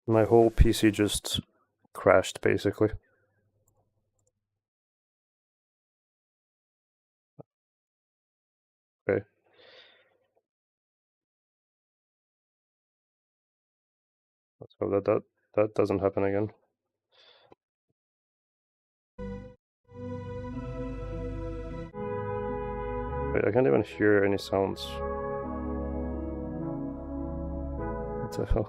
My whole PC just crashed, basically. Okay. Let's hope that doesn't happen again. Wait, I can't even hear any sounds. What the hell?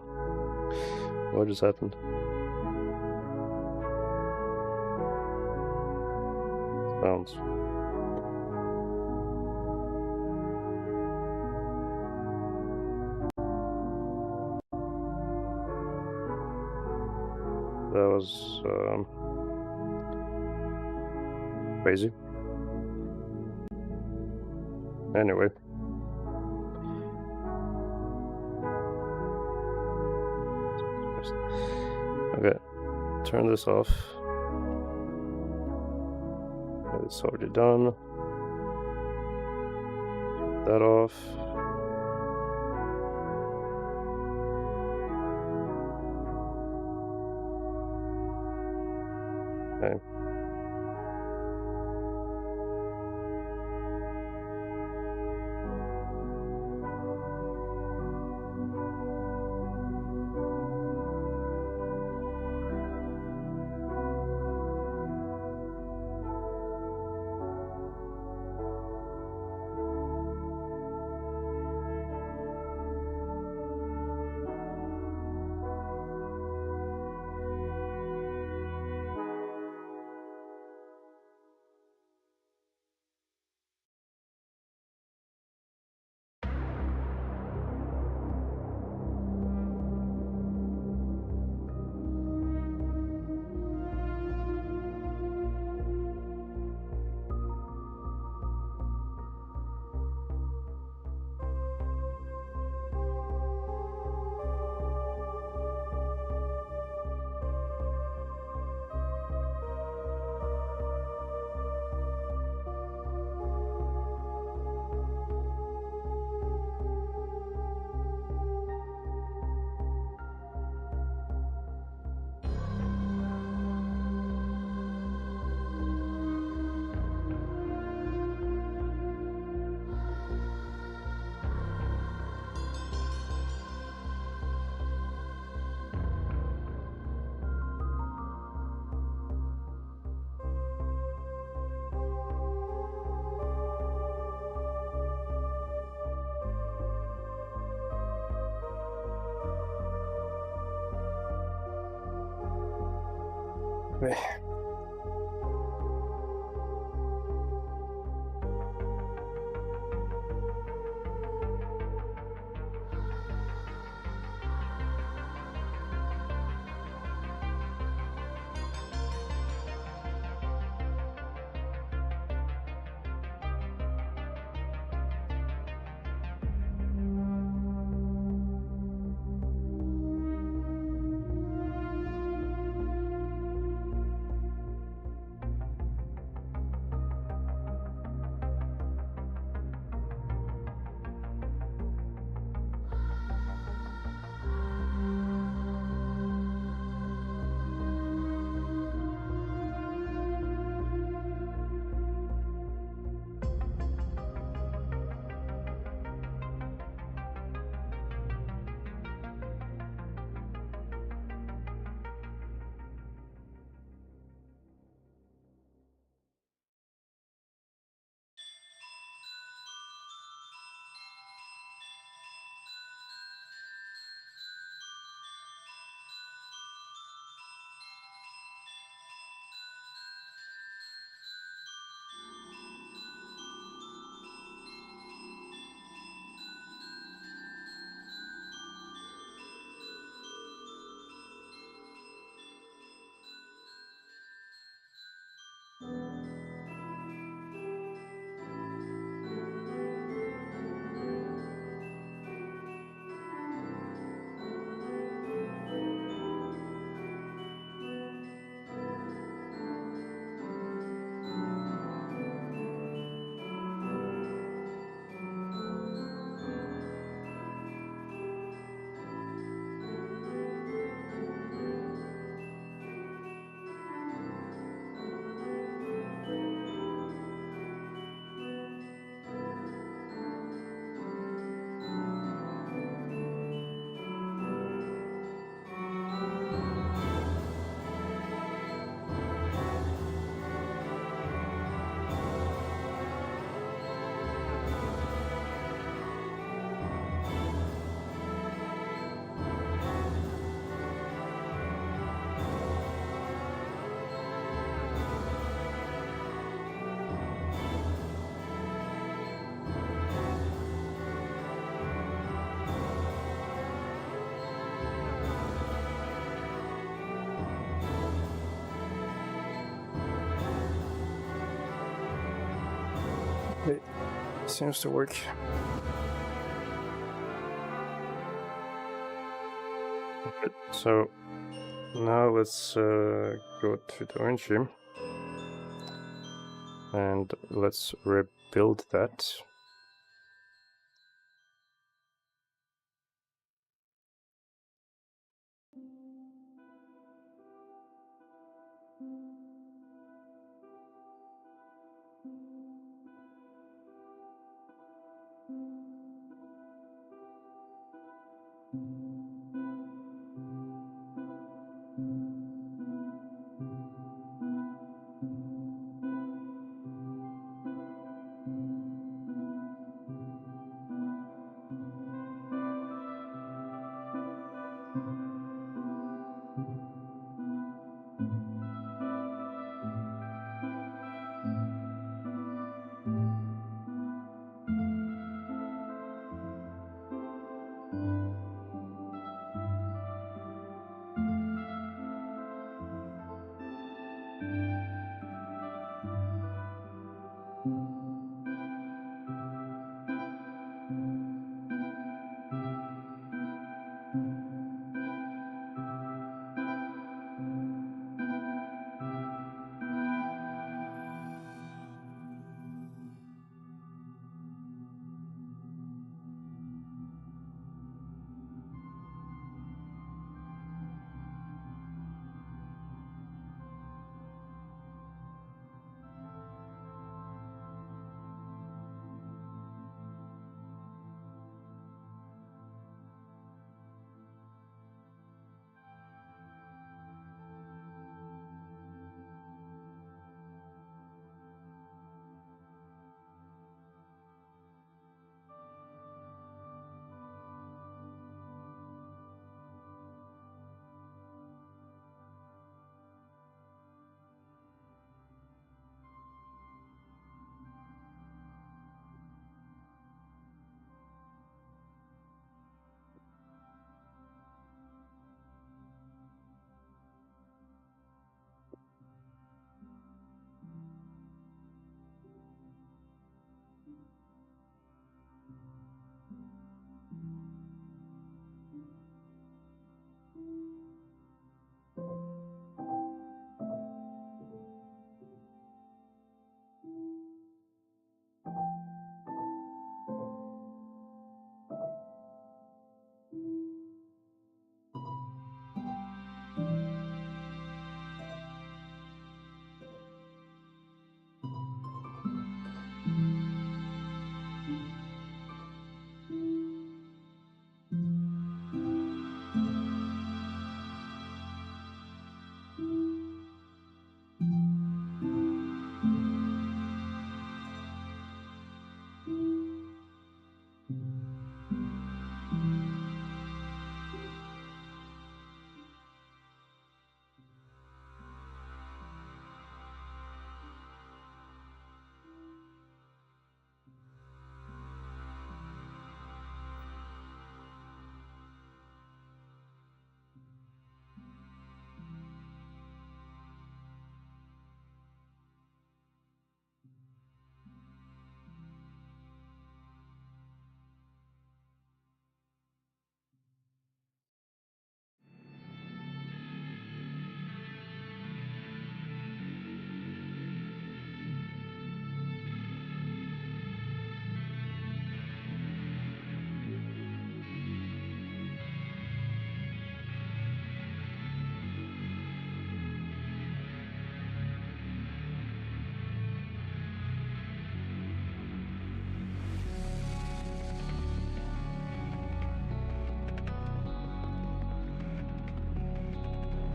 What just happened? Sounds. That was crazy. Anyway. Okay, turn this off. It's already done. That off. Okay. seems to work. Okay, so now let's go to the orange room and let's rebuild that.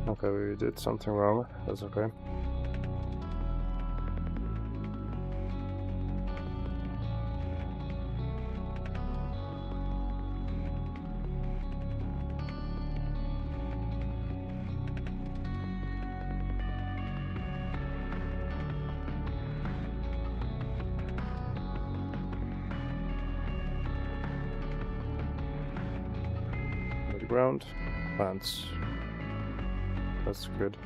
Okay, we did something wrong. That's okay. Ground, plants. That's good.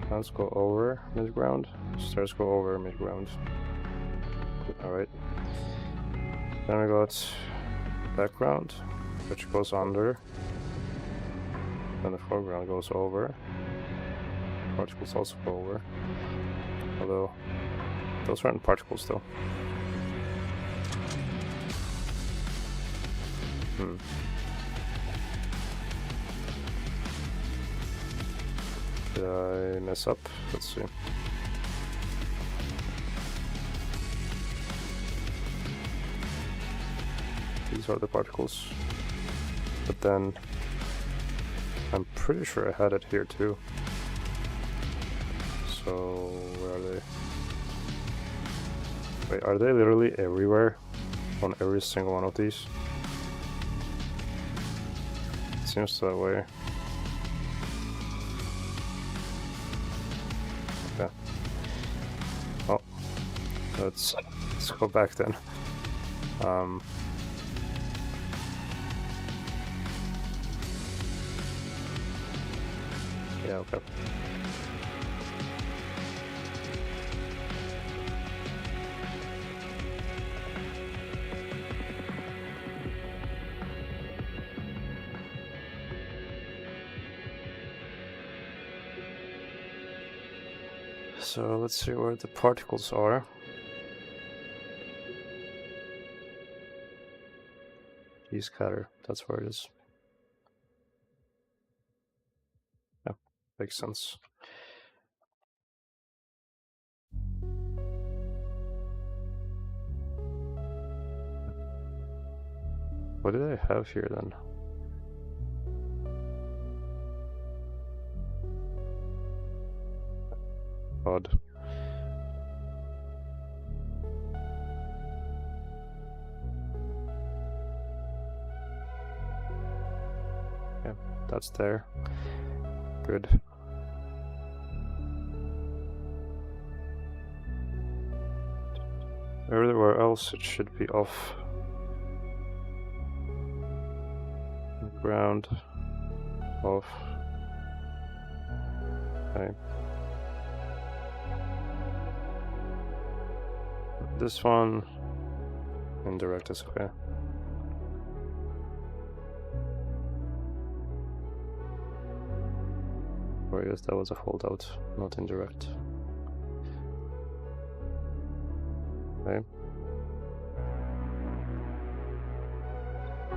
Plants go over mid-ground, stairs go over mid-ground. Alright. Then we got background, which goes under. Then the foreground goes over. Particles also go over. Although, those aren't particles though. Did I mess up? Let's see. These are the particles. But then I'm pretty sure I had it here too. So where are they? Wait, are they literally everywhere? On every single one of these? It seems that way. Okay. Well, let's go back then. Yeah, okay. So let's see where the particles are. E-scatter, that's where it is. Yeah, makes sense. What did I have here then? Odd. Yeah, that's there. Good. Everywhere else it should be off. Ground. Off. Okay. This one, indirect is okay. Or yes, that was a holdout, not indirect. Okay.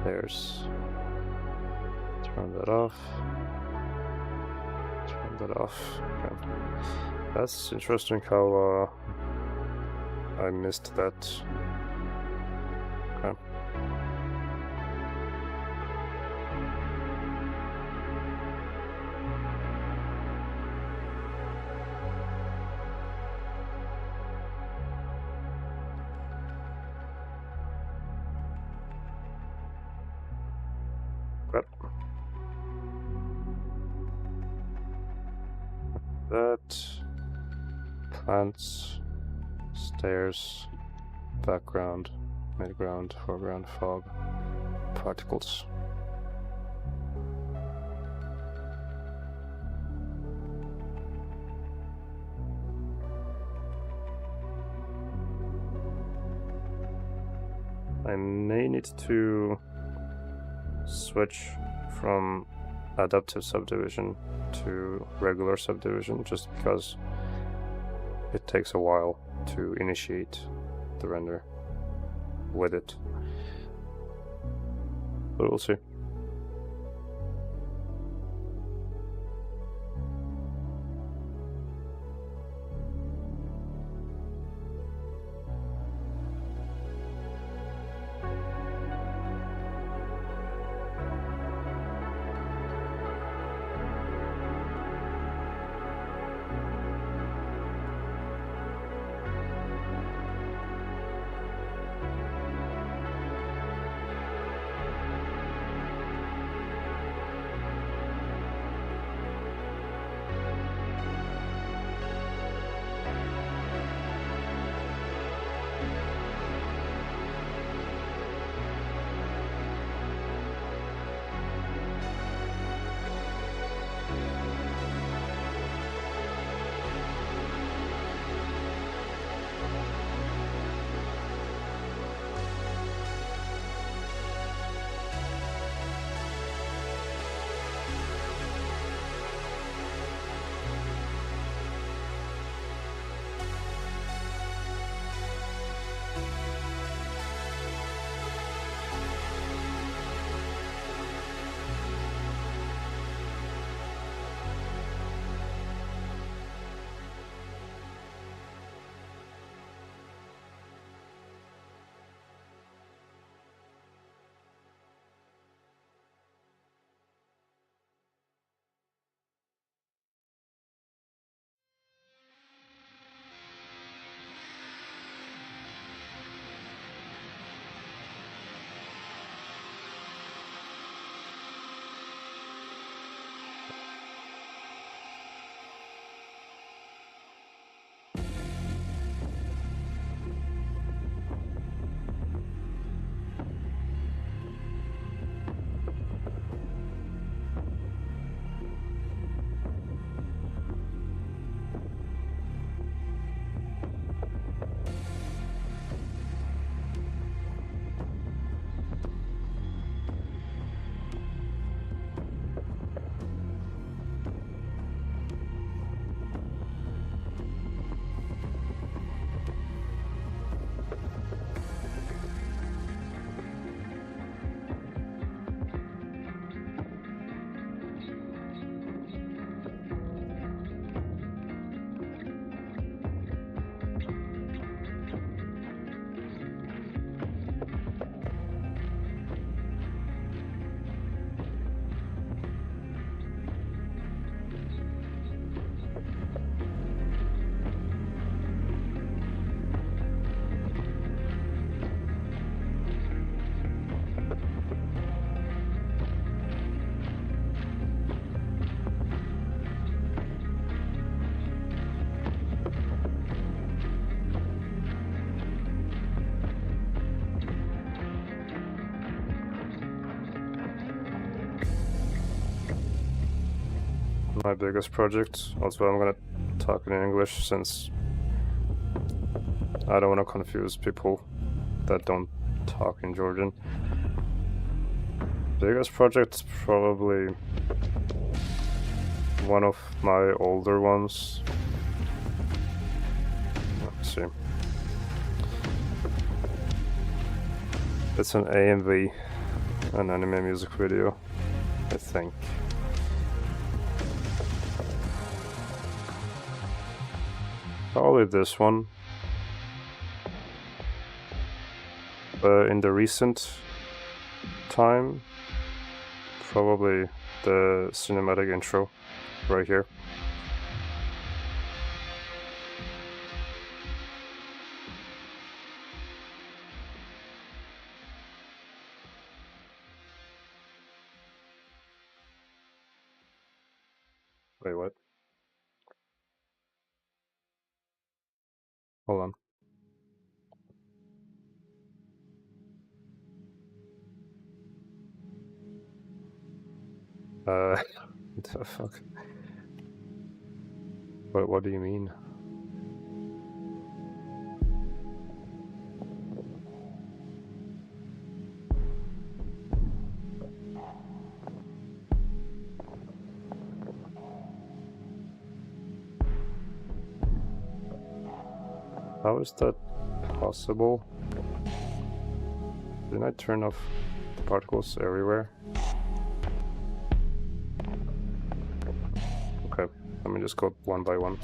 There's. Turn that off. Turn that off. Okay. That's interesting how I missed that. Okay. Well, that plants, stairs, background, midground, foreground, fog, particles. I may need to switch from adaptive subdivision to regular subdivision just because it takes a while to initiate the render with it. But we'll see. my biggest project. Also, I'm gonna talk in English since I don't want to confuse people that don't talk in Georgian. Biggest project, probably one of my older ones. Let's see. It's an AMV, an anime music video, I think. Probably this one. In the recent time, probably the cinematic intro right here. Wait, what? Hold on. What the fuck? What do you mean? How is that possible? Didn't I turn off the particles everywhere? Okay, let me just go one by one.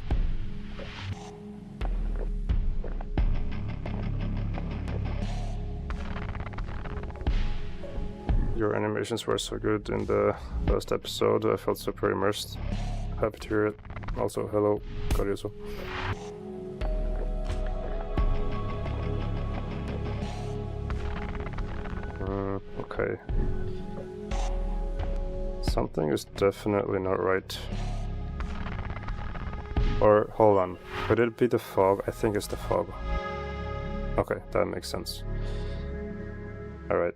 Your animations were so good in the last episode, I felt super immersed. Happy to hear it. Also, hello, Karyoso. Okay. Something is definitely not right. Or, hold on. Could it be the fog? I think it's the fog. Okay, that makes sense. Alright.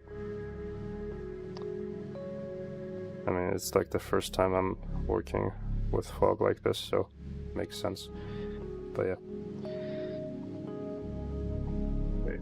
I mean, it's like the first time I'm working with fog like this, so makes sense. But yeah. Wait.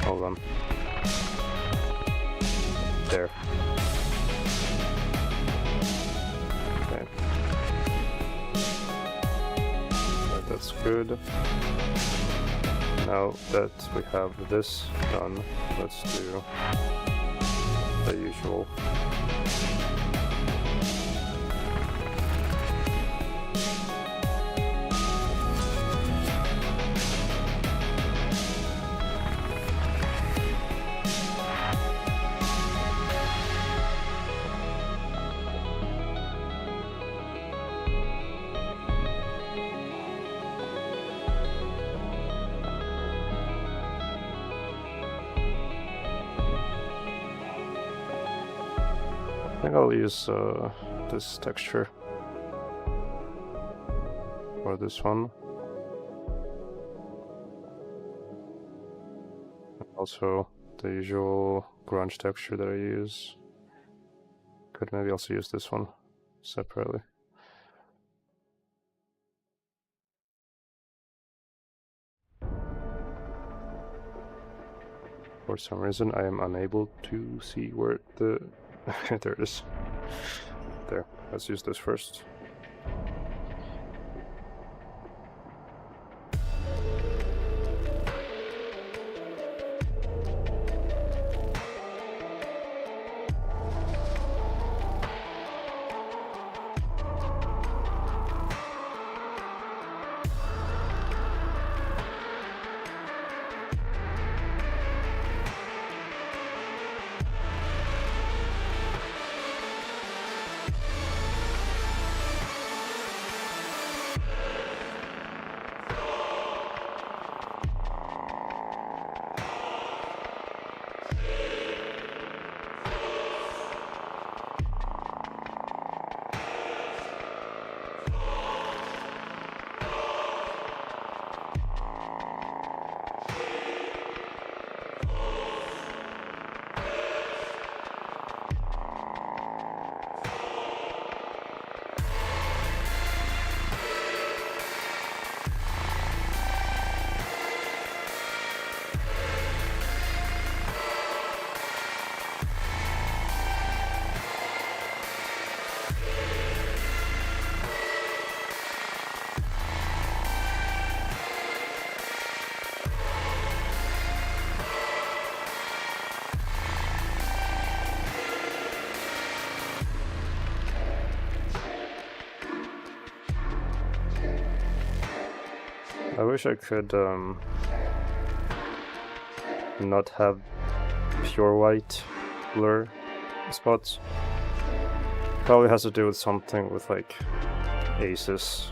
Hold on. There. Okay. Right, that's good. Now that we have this done, let's do the usual. I think I'll use this texture or this one. Also the usual grunge texture that I use. Could maybe also use this one separately. For some reason I am unable to see where the... there it is. There, let's use this first. wish I could not have pure white blur spots. Probably has to do with something with like ACES.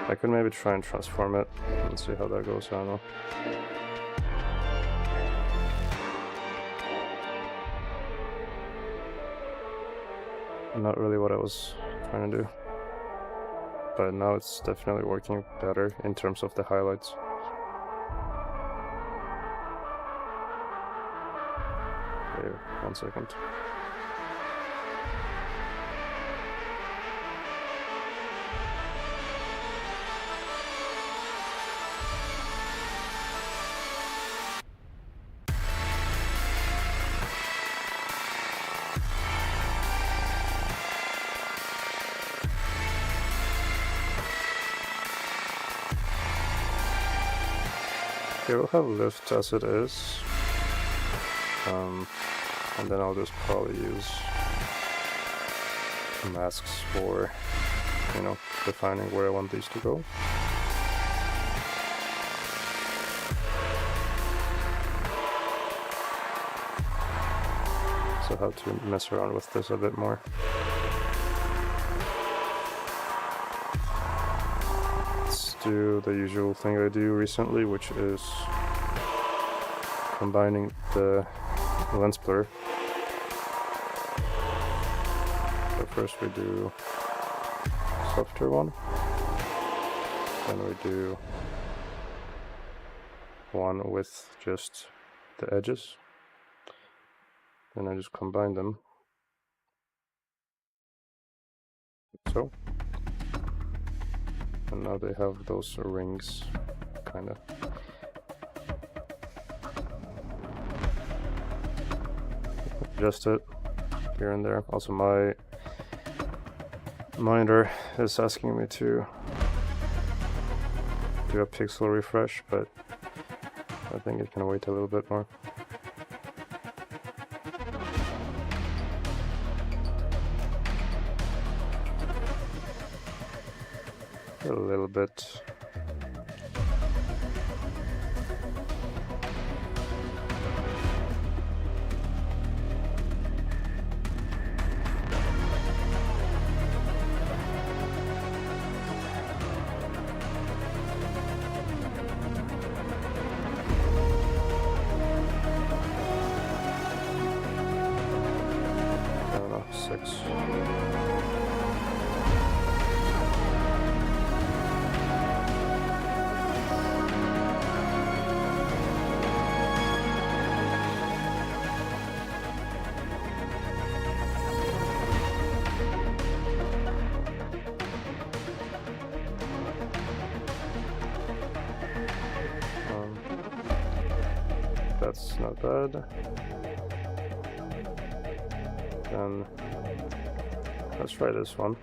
I could maybe try and transform it and see how that goes. I don't know. Not really what I was trying to do, but now it's definitely working better in terms of the highlights. Okay, 1 second. Okay, we'll have lift as it is, and then I'll just probably use masks for, you know, defining where I want these to go. So I have to mess around with this a bit more. Do the usual thing I do recently, which is combining the lens blur. So first we do softer one, then we do one with just the edges, then I just combine them, so. And now they have those rings, kind of. Adjust it here and there. Also, my monitor is asking me to do a pixel refresh, but I think it can wait a little bit more. A little bit. I don't know, 6. That's not bad. Then let's try this one.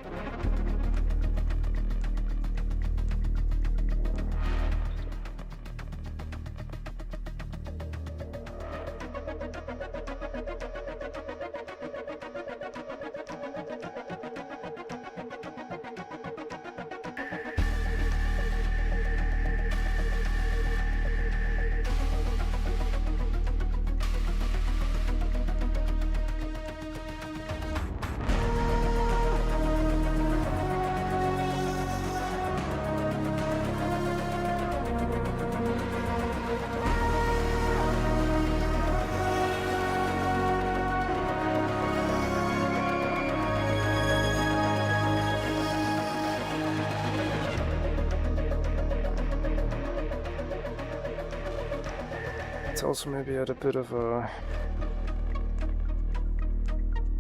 Also maybe add a bit of a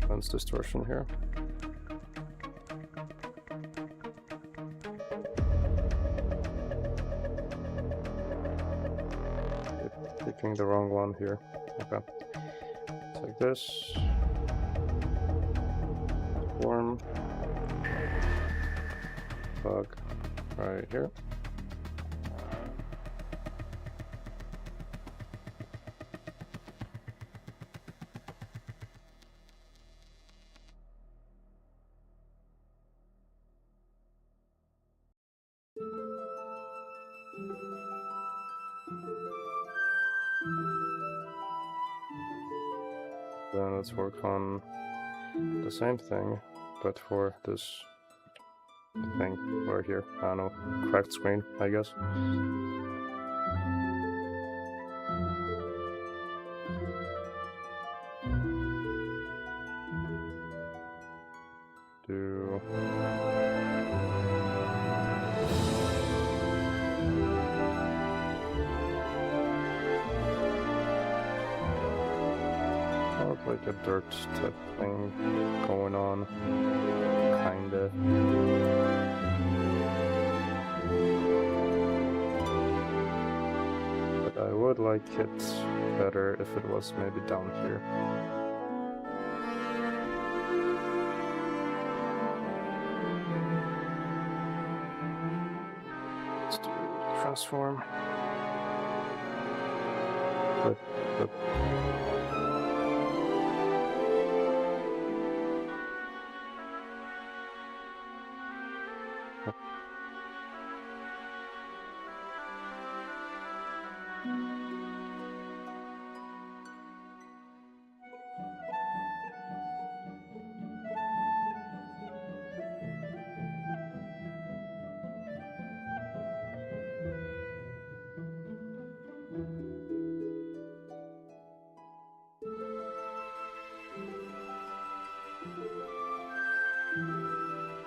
lens distortion here. Picking the wrong one here. Okay. Like this. Form. Bug right here. Then let's work on the same thing, but for this thing right here. I don't know, cracked screen, I guess. Like a dirt type thing going on, kinda. But I would like it better if it was maybe down here. Let's do transform.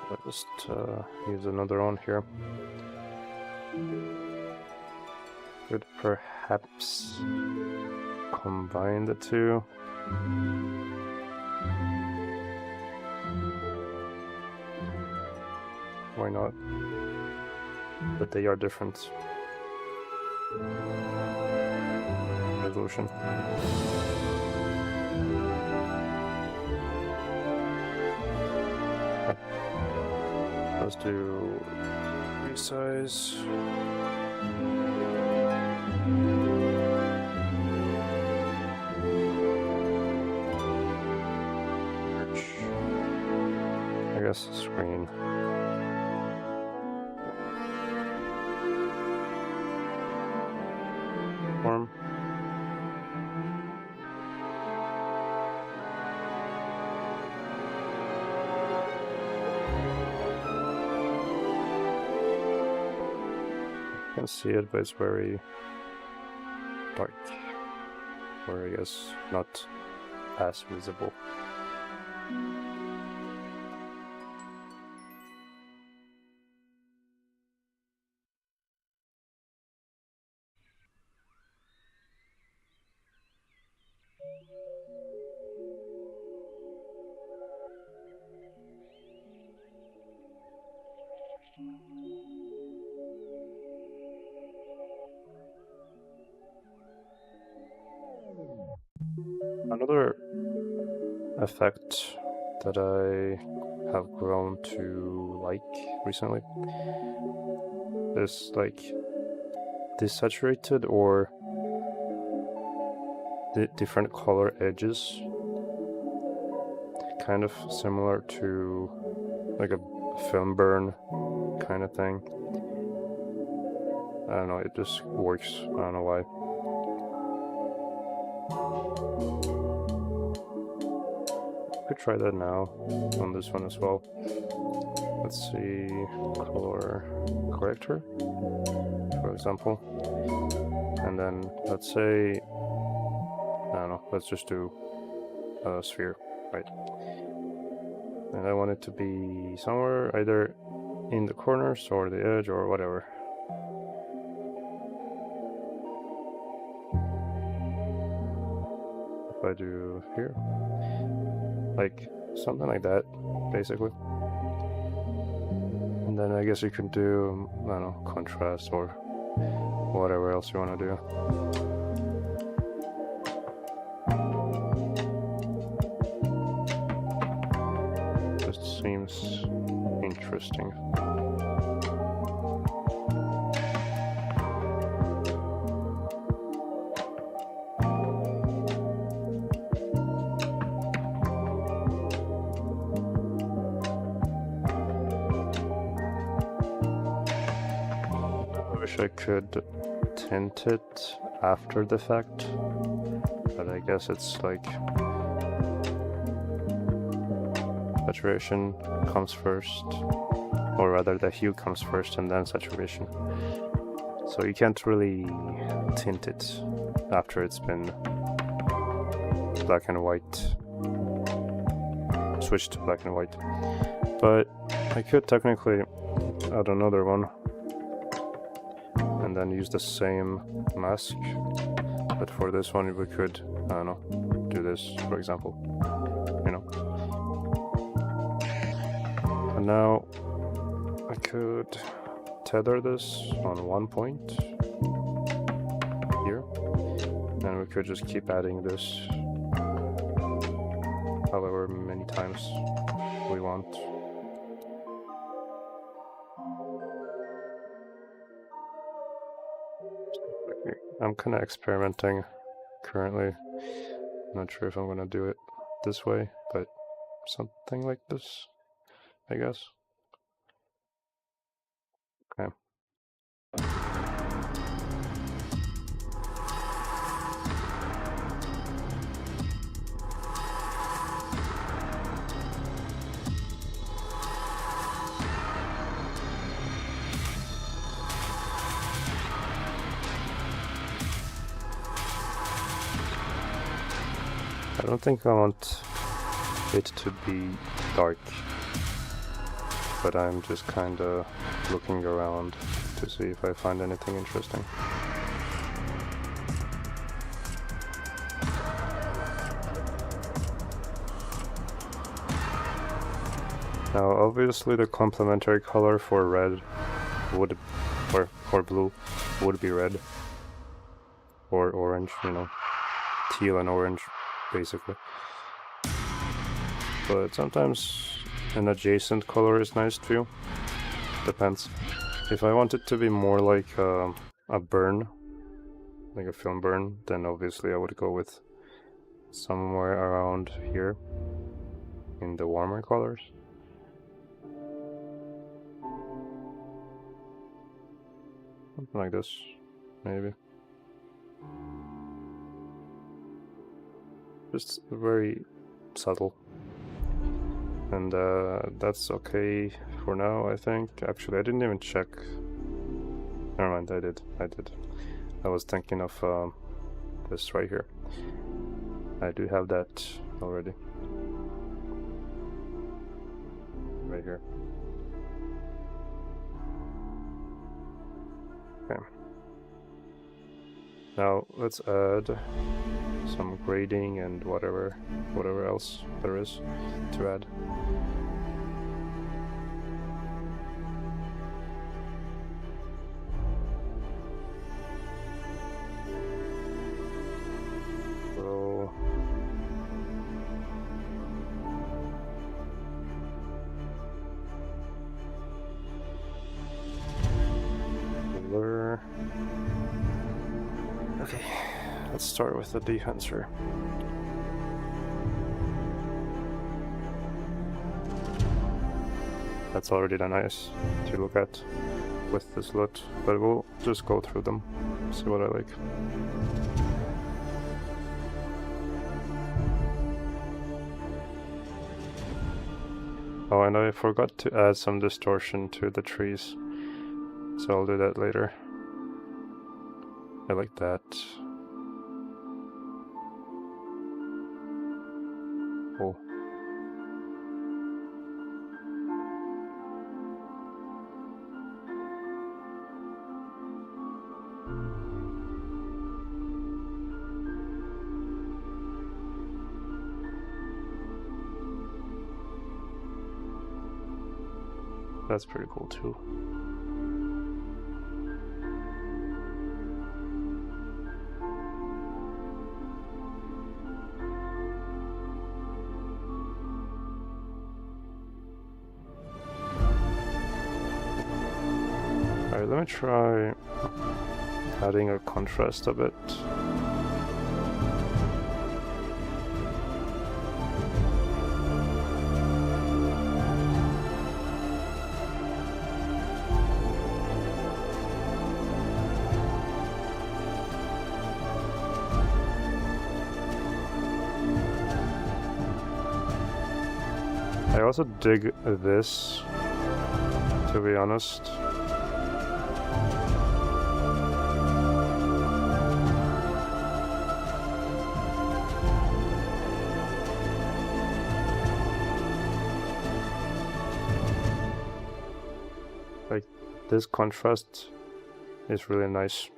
But just use another one here. Could perhaps combine the two. Why not? But they are different. Resolution. Let's do resize. I guess screen. Form. I can see it, but it's very dark, or I guess not as visible. Another effect that I have grown to like recently is like desaturated or the different color edges, kind of similar to like a film burn kind of thing. I don't know, it just works. I don't know why. Could try that now on this one as well. Let's see, color corrector, for example. And then let's say, I don't know, let's just do a sphere, right? And I want it to be somewhere either in the corners or the edge or whatever. If I do here, like something like that, basically. And then I guess you can do, I don't know, contrast or whatever else you want to do. Just seems interesting. I could tint it after the fact, but I guess it's like Saturation comes first, or rather the hue comes first and then saturation. So you can't really tint it after it's been black and white, switched to black and white. But I could technically add another one and then use the same mask. But for this one we could, I don't know, do this for example, you know. And now I could tether this on one point here, and we could just keep adding this however many times we want. I'm kind of experimenting currently. Not sure if I'm gonna do it this way, but something like this, I guess. Okay. I don't think I want it to be dark, but I'm just kinda looking around to see if I find anything interesting. Now obviously the complementary color for red would, or blue, would be red, or orange, you know, teal and orange basically. But sometimes an adjacent color is nice too. Depends. If I want it to be more like a burn, like a film burn, then obviously I would go with somewhere around here in the warmer colors. Something like this, maybe. Just very subtle. And that's okay for now, I think. Actually, I didn't even check. Never mind, I did. I was thinking of this right here. I do have that already. Right here. Okay. Now let's add some grading and whatever else there is to add. So blur. Okay, let's start with the dehancer. That's already nice to look at with this LUT, but we'll just go through them, see what I like. Oh, and I forgot to add some distortion to the trees, so I'll do that later. I like that. Cool. That's pretty cool too. Alright, let me try adding a contrast a bit. I also dig this, to be honest. Like, this contrast is really nice.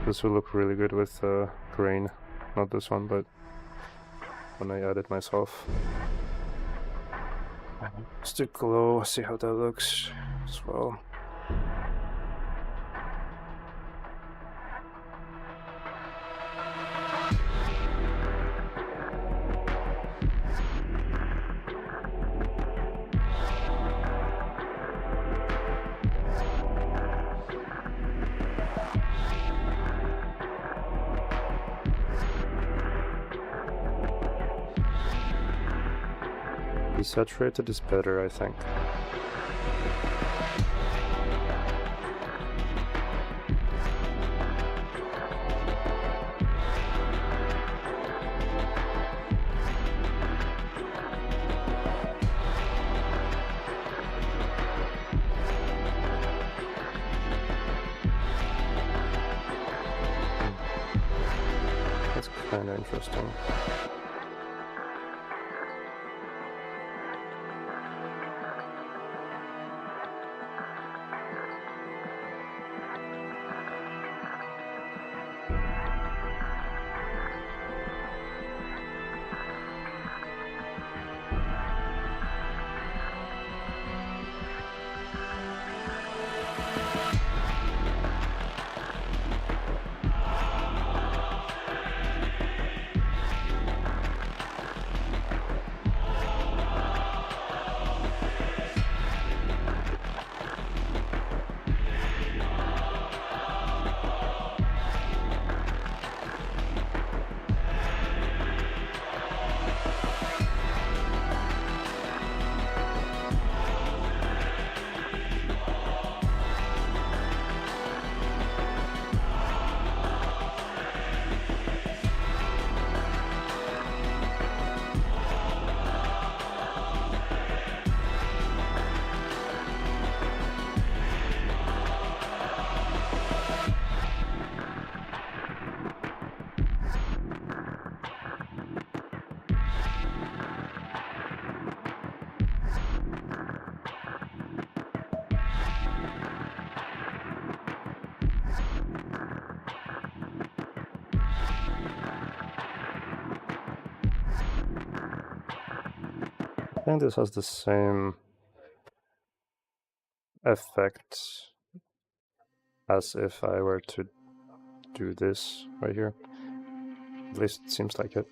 This will look really good with grain. Not this one, but when I add it myself. Stick glow, see how that looks as well. Desaturated is better, I think. That's kind of interesting. I think this has the same effect as if I were to do this right here. At least it seems like it.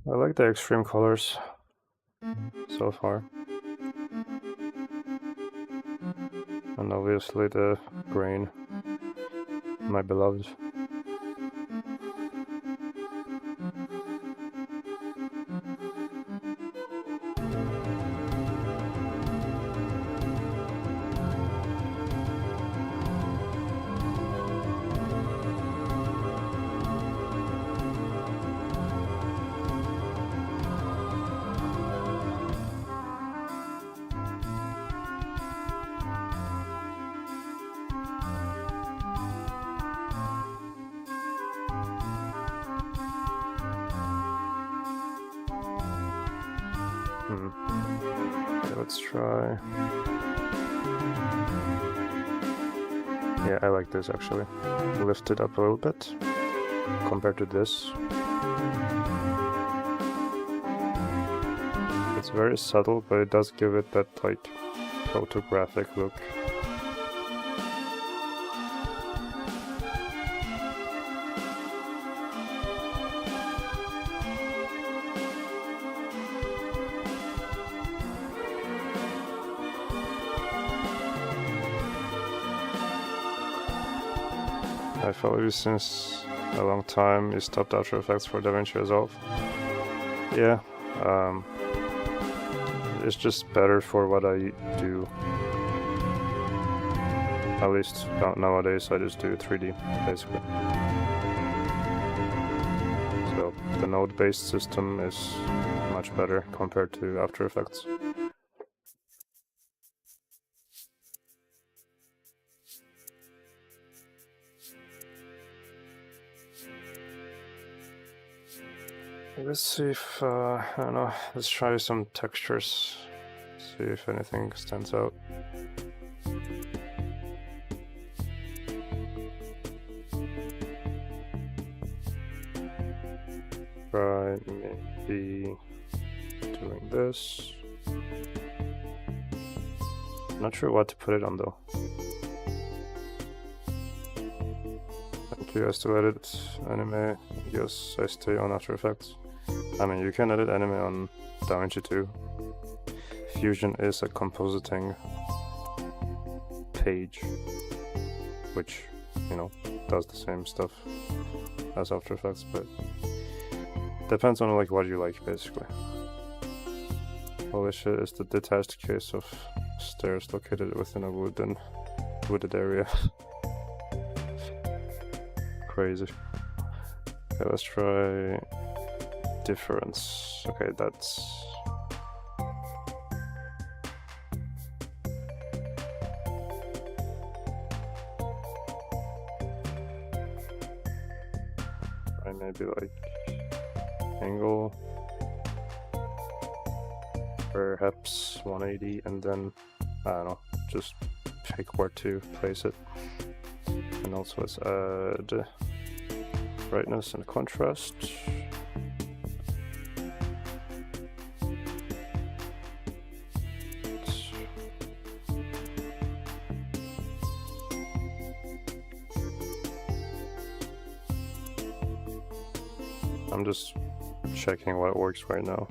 I like the extreme colors so far. And obviously the grain, my beloved. Okay, let's try. Yeah, I like this actually. Lift it up a little bit compared to this. It's very subtle, but it does give it that like photographic look. I follow you since a long time. You stopped After Effects for DaVinci Resolve. Yeah, it's just better for what I do. At least nowadays I just do 3D basically. So the node-based system is much better compared to After Effects. Let's see if, I don't know, let's try some textures, see if anything stands out. Try maybe doing this. Not sure what to put it on though. Thank you guys to edit anime. Yes, I stay on After Effects. I mean, you can edit anime on DaVinci too. Fusion is a compositing page, which, you know, does the same stuff as After Effects, but depends on like what you like, basically. Holy shit, is the detached case of stairs located within a wooded area. Crazy. Okay, let's try difference. Okay, that's maybe like angle, perhaps 180, and then I don't know, just pick where to place it. And also let's add brightness and contrast. I'm just checking what works right now.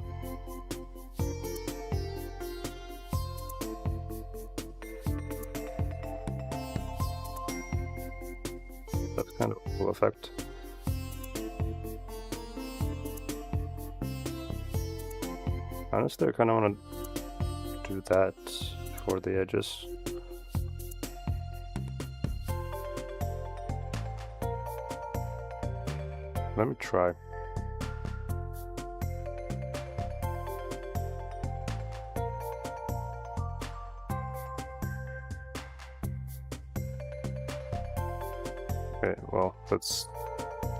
That's kind of a cool effect. Honestly, I kind of want to do that for the edges. Let me try. Okay, well, let's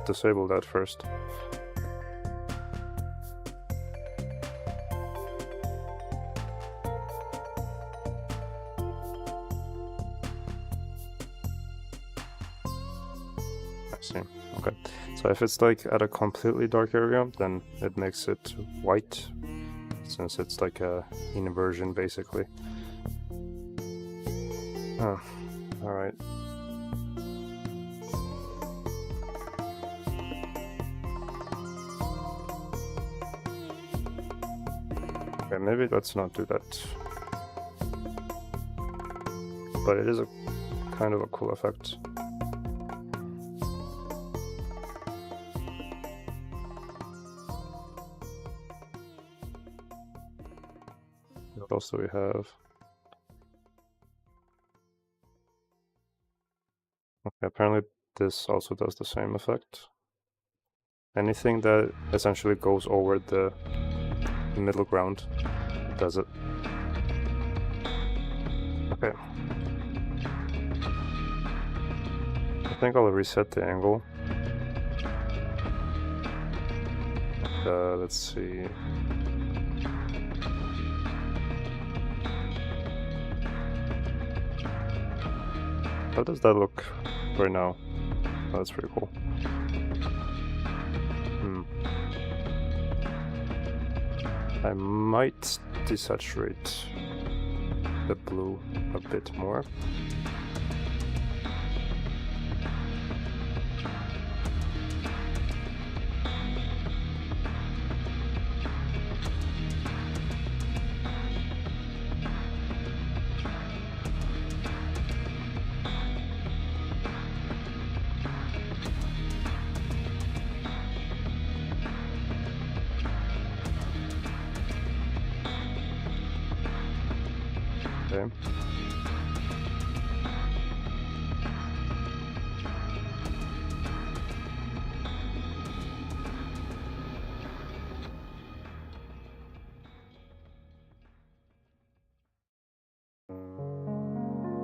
disable that first. I see. Okay, so if it's like at a completely dark area, then it makes it white, since it's like a inversion basically. Oh, all right. Okay, maybe let's not do that. But it is a kind of a cool effect. What else do we have? Okay, apparently this also does the same effect. Anything that essentially goes over the middle ground does it. Okay. I think I'll reset the angle. Let's see. How does that look right now? Oh, that's pretty cool. I might desaturate the blue a bit more. Okay.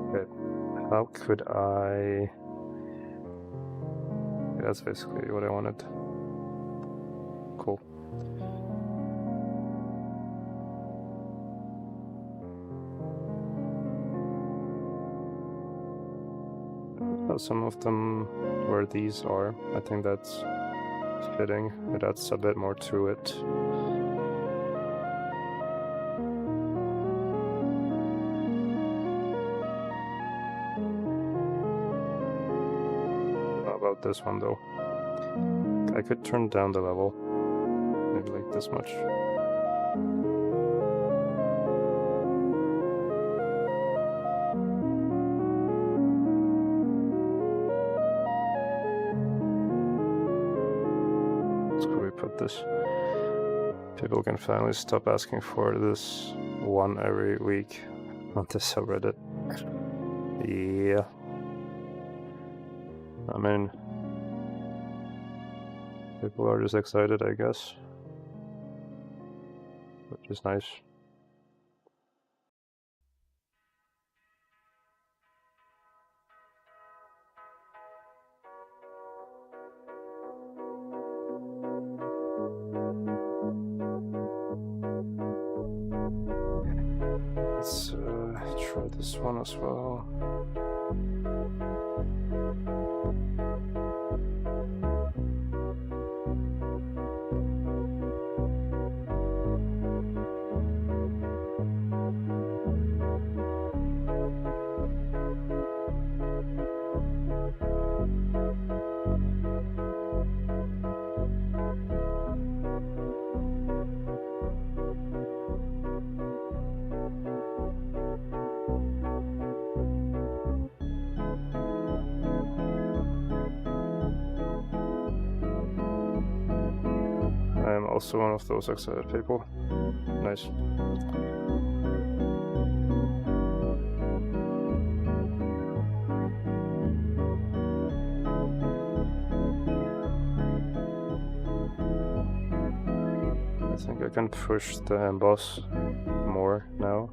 Okay. How could I... Yeah, that's basically what I wanted. Cool. Some of them where these are, I think that's fitting. It adds a bit more to it. How about this one though? I could turn down the level, maybe like this much. This. People can finally stop asking for this one every week on this subreddit. Yeah. I mean, people are just excited, I guess. Which is nice. Let's try this one as well. I am also one of those excited people. Nice. I think I can push the emboss more now.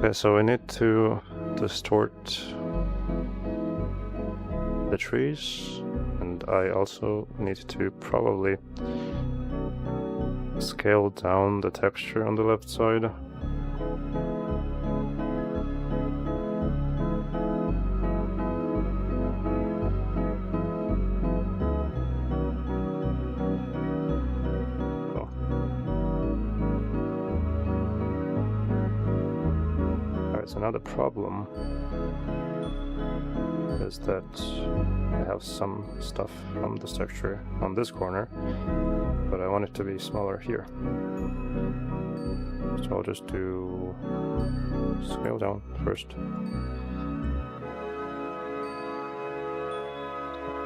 Okay, so we need to distort the trees, and I also need to probably scale down the texture on the left side. There's another problem, is that I have some stuff from this texture on this corner, but I want it to be smaller here. So I'll just do scale down first.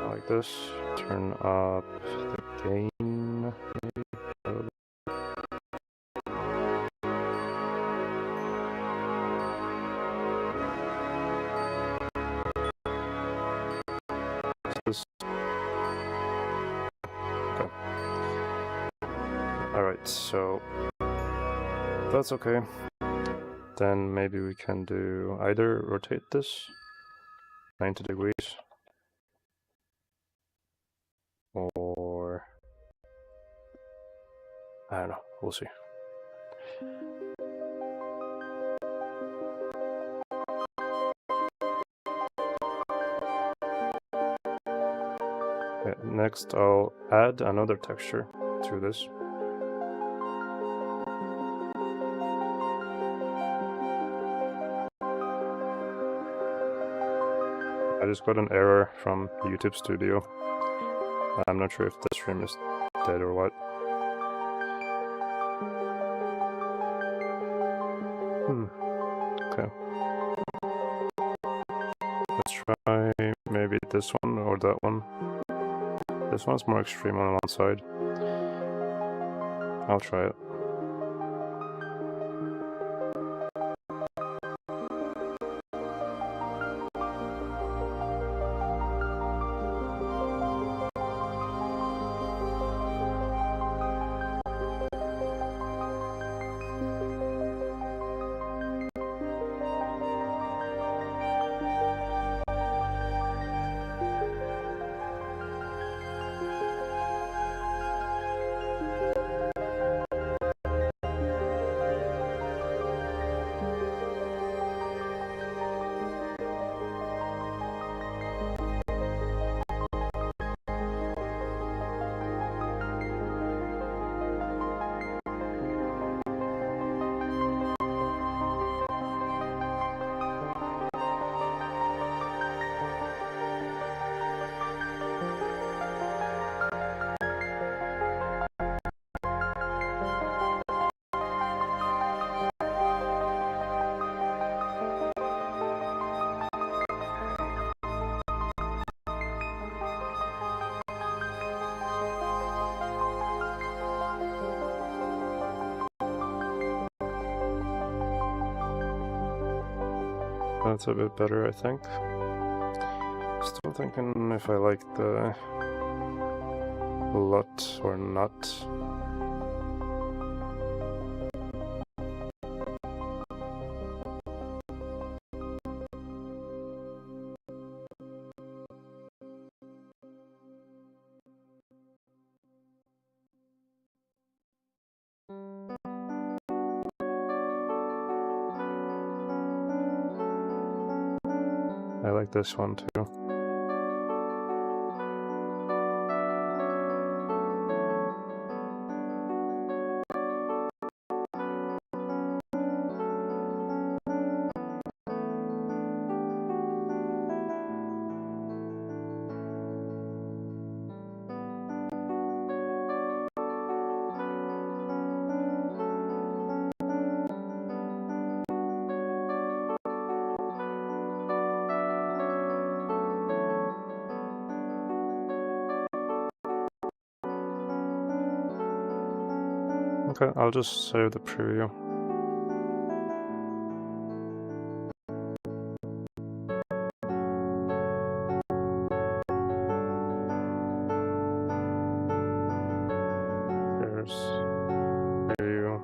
Like this. Turn up the gain. Maybe. Okay. Alright, so that's okay. Then maybe we can do either rotate this 90 degrees or I don't know, we'll see. Okay, next I'll add another texture to this. I just got an error from YouTube Studio. I'm not sure if the stream is dead or what. Okay. Let's try maybe this one or that one. This one's more extreme on one side. I'll try it. That's a bit better, I think. Still thinking if I like the LUT or not. I like this one too. Okay, I'll just save the preview. Here's preview.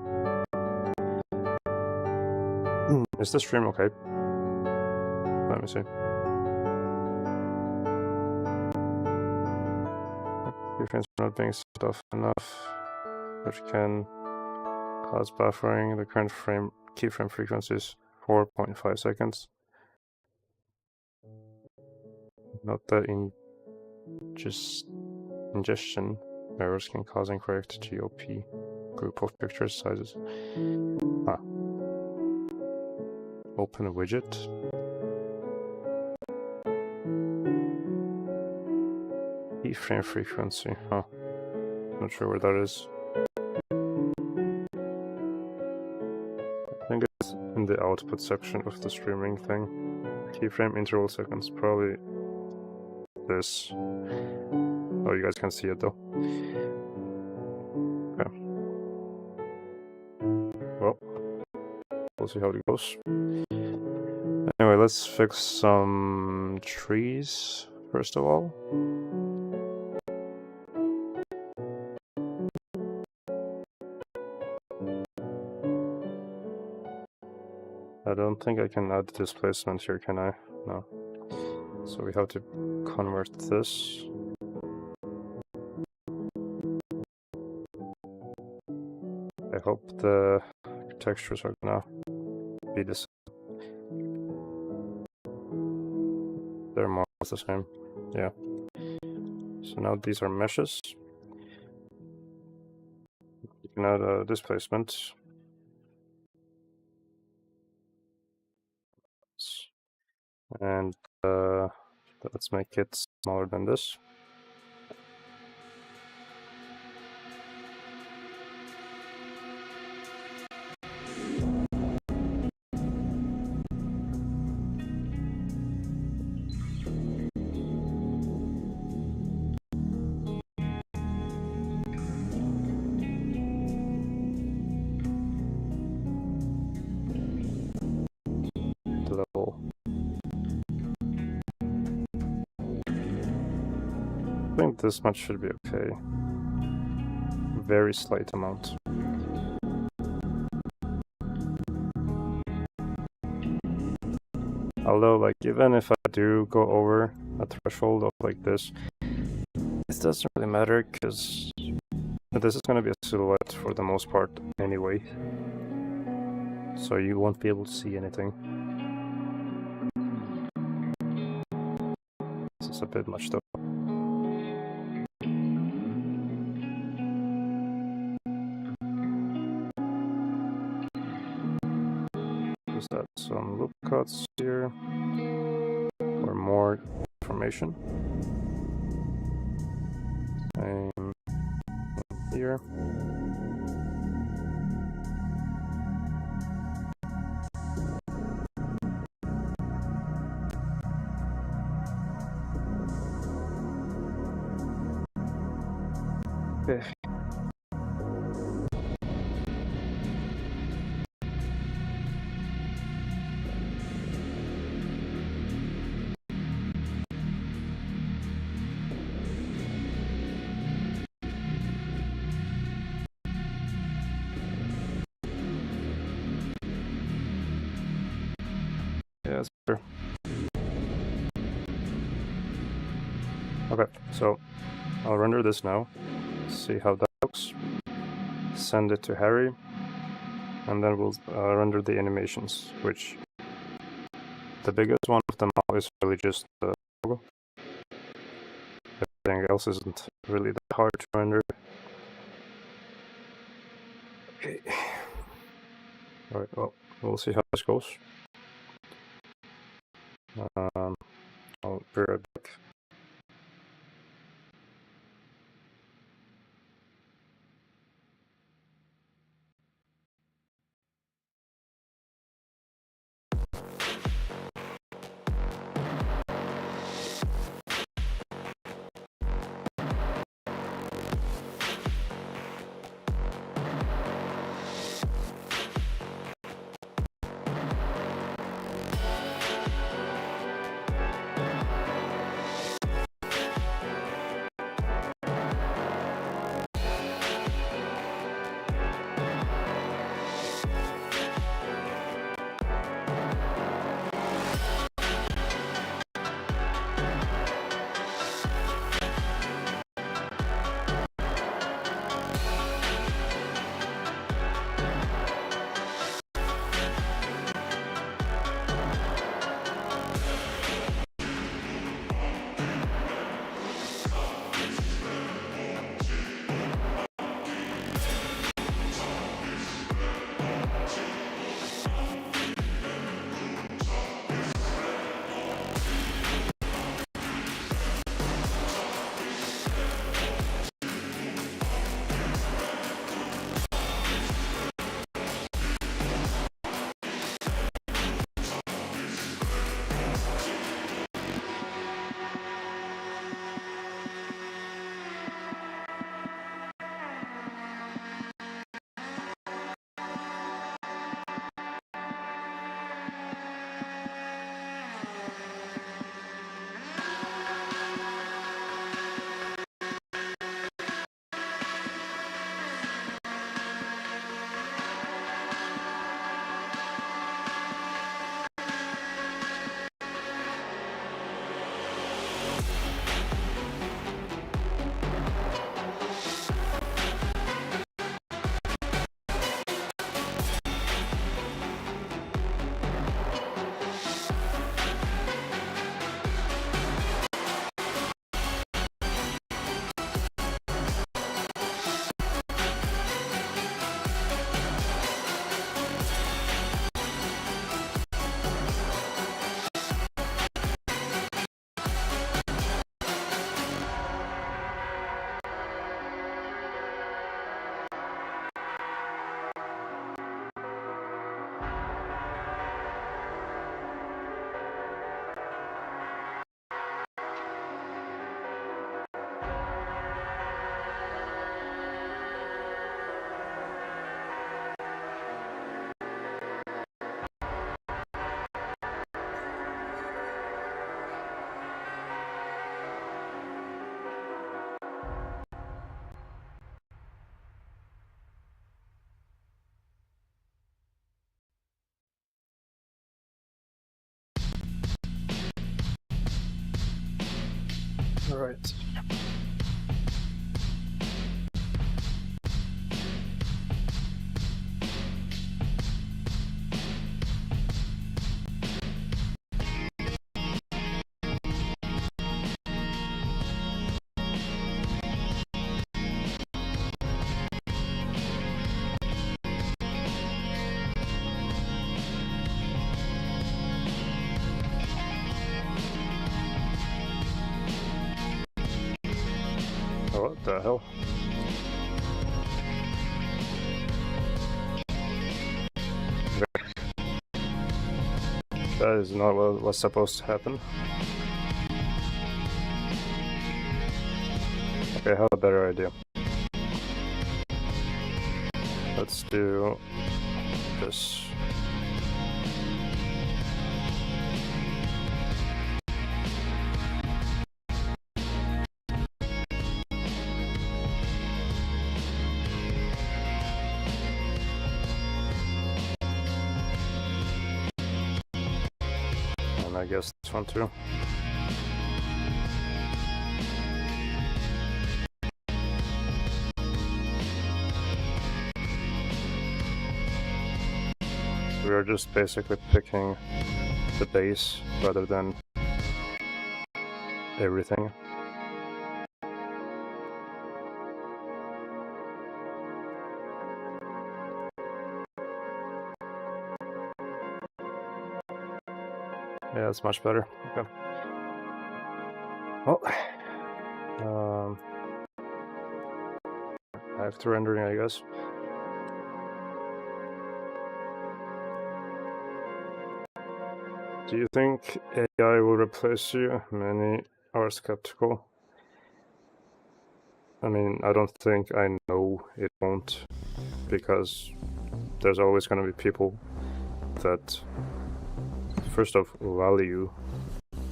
Is the stream okay? Let me see. Keyframes are not being set off enough, which can cause buffering. The current keyframe frequency is 4.5 seconds. Note that ingestion errors can cause incorrect GOP group of picture sizes. open a widget. Keyframe frequency, huh? Not sure where that is. I think it's in the output section of the streaming thing. Keyframe interval seconds, probably this. Oh, you guys can see it though. Okay. Well, we'll see how it goes. Anyway, let's fix some trees first of all. I don't think I can add displacement here, can I? No. So we have to convert this. I hope the textures are gonna be the same. They're more or less the same. Yeah. So now these are meshes. You can add a displacement. And let's make it smaller than this. Level. I think this much should be okay. Very slight amount. Although, like, even if I do go over a threshold of like this, it doesn't really matter because this is going to be a silhouette for the most part anyway. So you won't be able to see anything. This is a bit much though. Just add some loop cuts here for more information. Same here. Okay. Yeah, that's better. Okay, so I'll render this now, see how that looks, send it to Harry, and then we'll render the animations, which the biggest one of them all is really just the logo. Everything else isn't really that hard to render. Okay. Alright, well, we'll see how this goes. I'll be right back. Alright. What the hell? That is not what was supposed to happen. Okay, I have a better idea. Let's do this. And I guess this one too. We are just basically picking the base rather than everything. Yeah, it's much better. Okay. Well, after rendering, I guess. Do you think AI will replace you? Many are skeptical. I mean, I don't think I know it won't, because there's always going to be people that first off value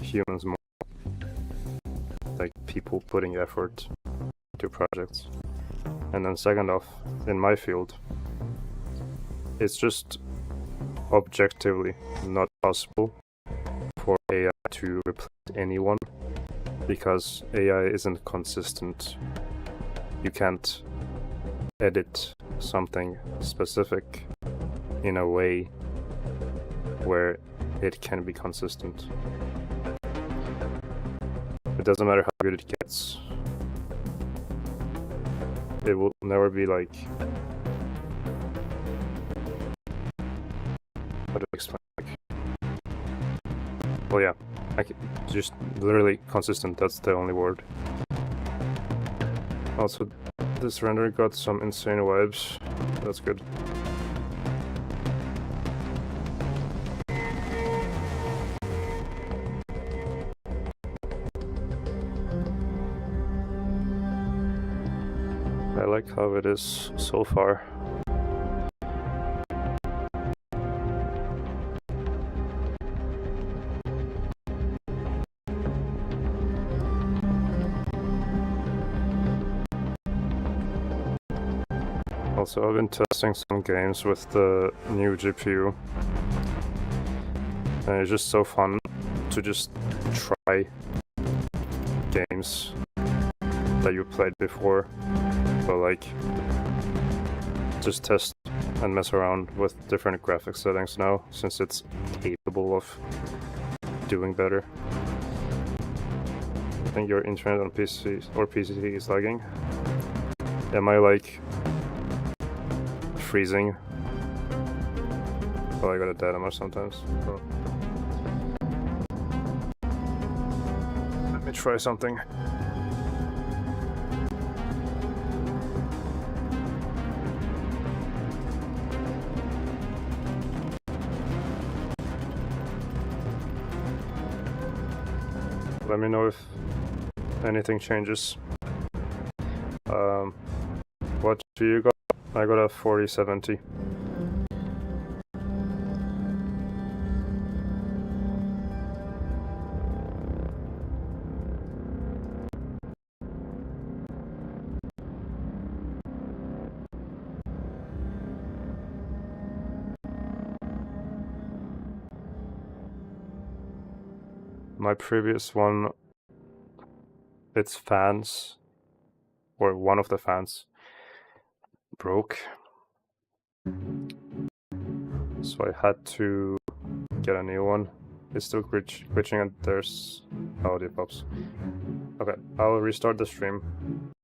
humans more, like people putting effort into projects, and then second off, in my field, it's just objectively not possible for AI to replace anyone, because AI isn't consistent. You can't edit something specific in a way where it can be consistent. It doesn't matter how good it gets. It will never be like... How to explain? Well, yeah, just literally consistent, that's the only word. Also, this render got some insane vibes. That's good. I like how it is so far. Also, I've been testing some games with the new GPU, and it's just so fun to just try games that you played before, but like just test and mess around with different graphics settings now, since it's capable of doing better. I think your internet on PC or PC is lagging. Am I like freezing? Oh, I got a data much sometimes. Oh. Let me try something. Let me know if anything changes. What do you got? I got a 4070. My previous one its fans, or one of the fans, broke. So I had to get a new one. It's still glitching and there's audio pops. Okay, I'll restart the stream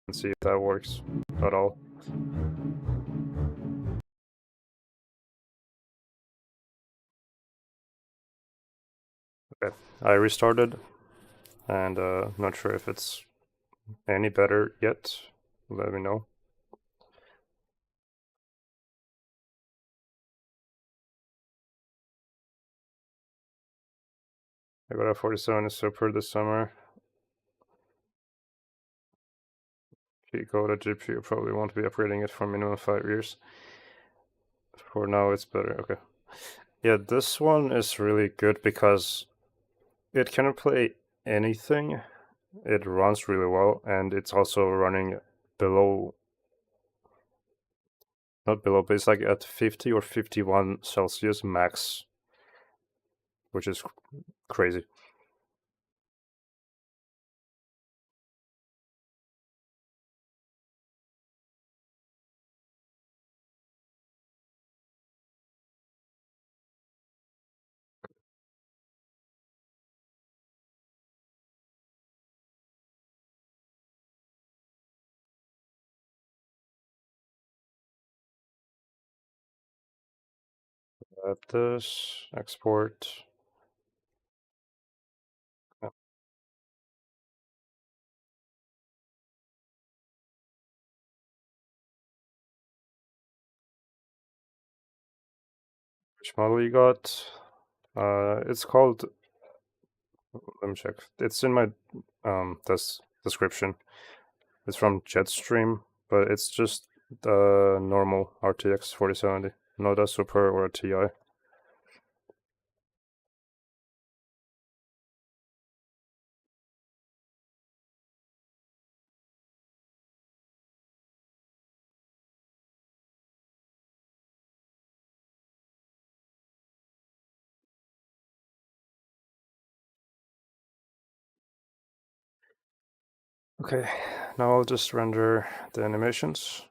and see if that works at all. Okay, I restarted and not sure if it's any better yet. Let me know. I got a 47 super this summer. If you go to GPU, you probably won't be upgrading it for minimum 5 years. For now, it's better. Okay. Yeah, this one is really good because it can play anything. It runs really well, and it's also running below, not below, but it's like at 50 or 51 Celsius max, which is crazy. Add this, export. Yeah. Which model you got? It's called, let me check. It's in my this description. It's from Jetstream, but it's just the normal RTX 4070, not a Super or a TI. Okay, now I'll just render the animations.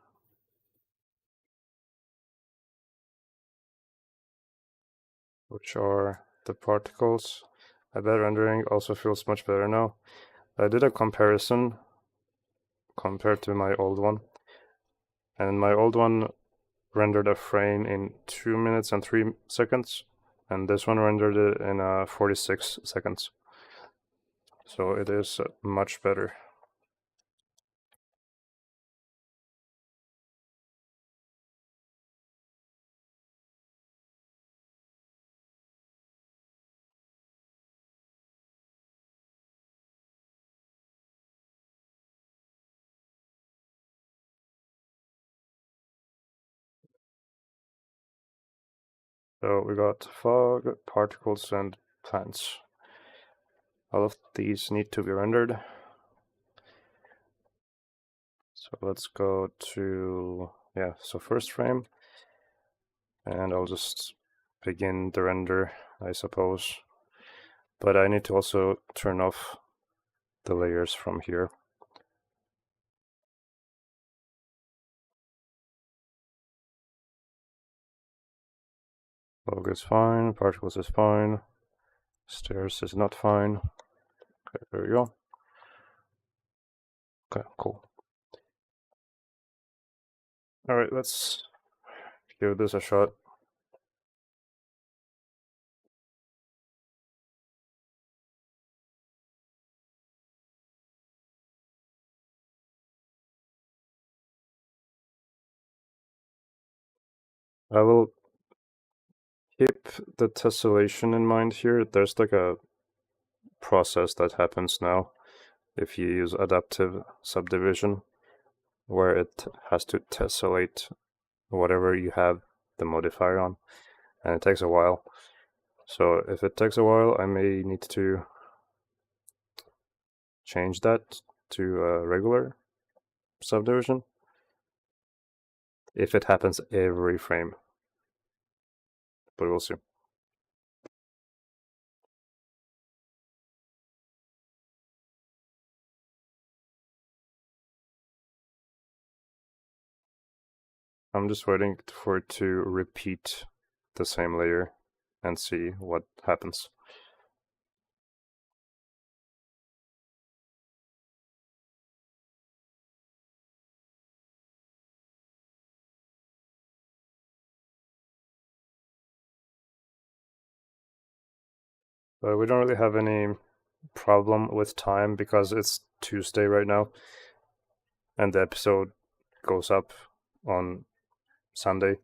Which are the particles. I bet rendering also feels much better now. I did a comparison compared to my old one. And my old one rendered a frame in 2 minutes and 3 seconds. And this one rendered it in 46 seconds. So it is much better. So we got fog, particles, and plants. All of these need to be rendered. So let's go to, yeah, so first frame. And I'll just begin the render, I suppose. But I need to also turn off the layers from here. Log is fine, particles is fine, stairs is not fine. Okay, there we go. Okay, cool. Alright, let's give this a shot. I will keep the tessellation in mind here. There's like a process that happens now if you use adaptive subdivision, where it has to tessellate whatever you have the modifier on, and it takes a while. So if it takes a while, I may need to change that to a regular subdivision if it happens every frame, but we'll see. I'm just waiting for it to repeat the same layer and see what happens. But we don't really have any problem with time because it's Tuesday right now and the episode goes up on Sunday.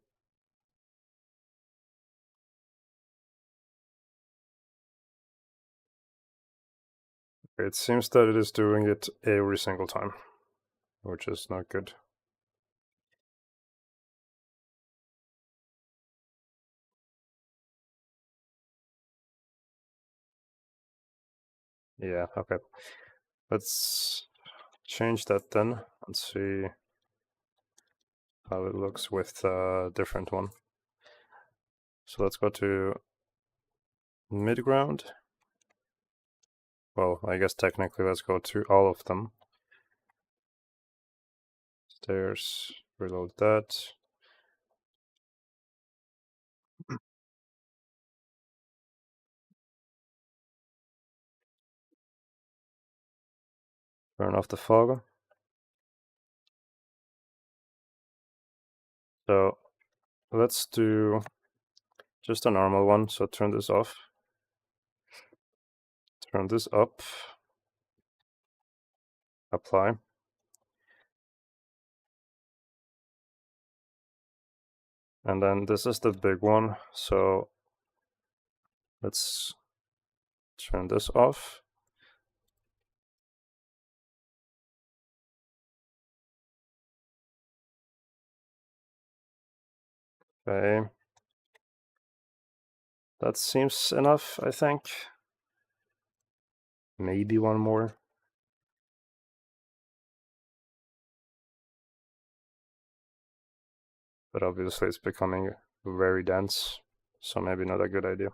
It seems that it is doing it every single time, which is not good. Yeah, okay. Let's change that then and see how it looks with a different one. So let's go to mid-ground. Well, I guess technically let's go to all of them. Stairs, reload that. Turn off the fog. So let's do just a normal one. So turn this off. Turn this up. Apply. And then this is the big one. So let's turn this off. Okay. That seems enough, I think. Maybe one more. But obviously it's becoming very dense, so maybe not a good idea.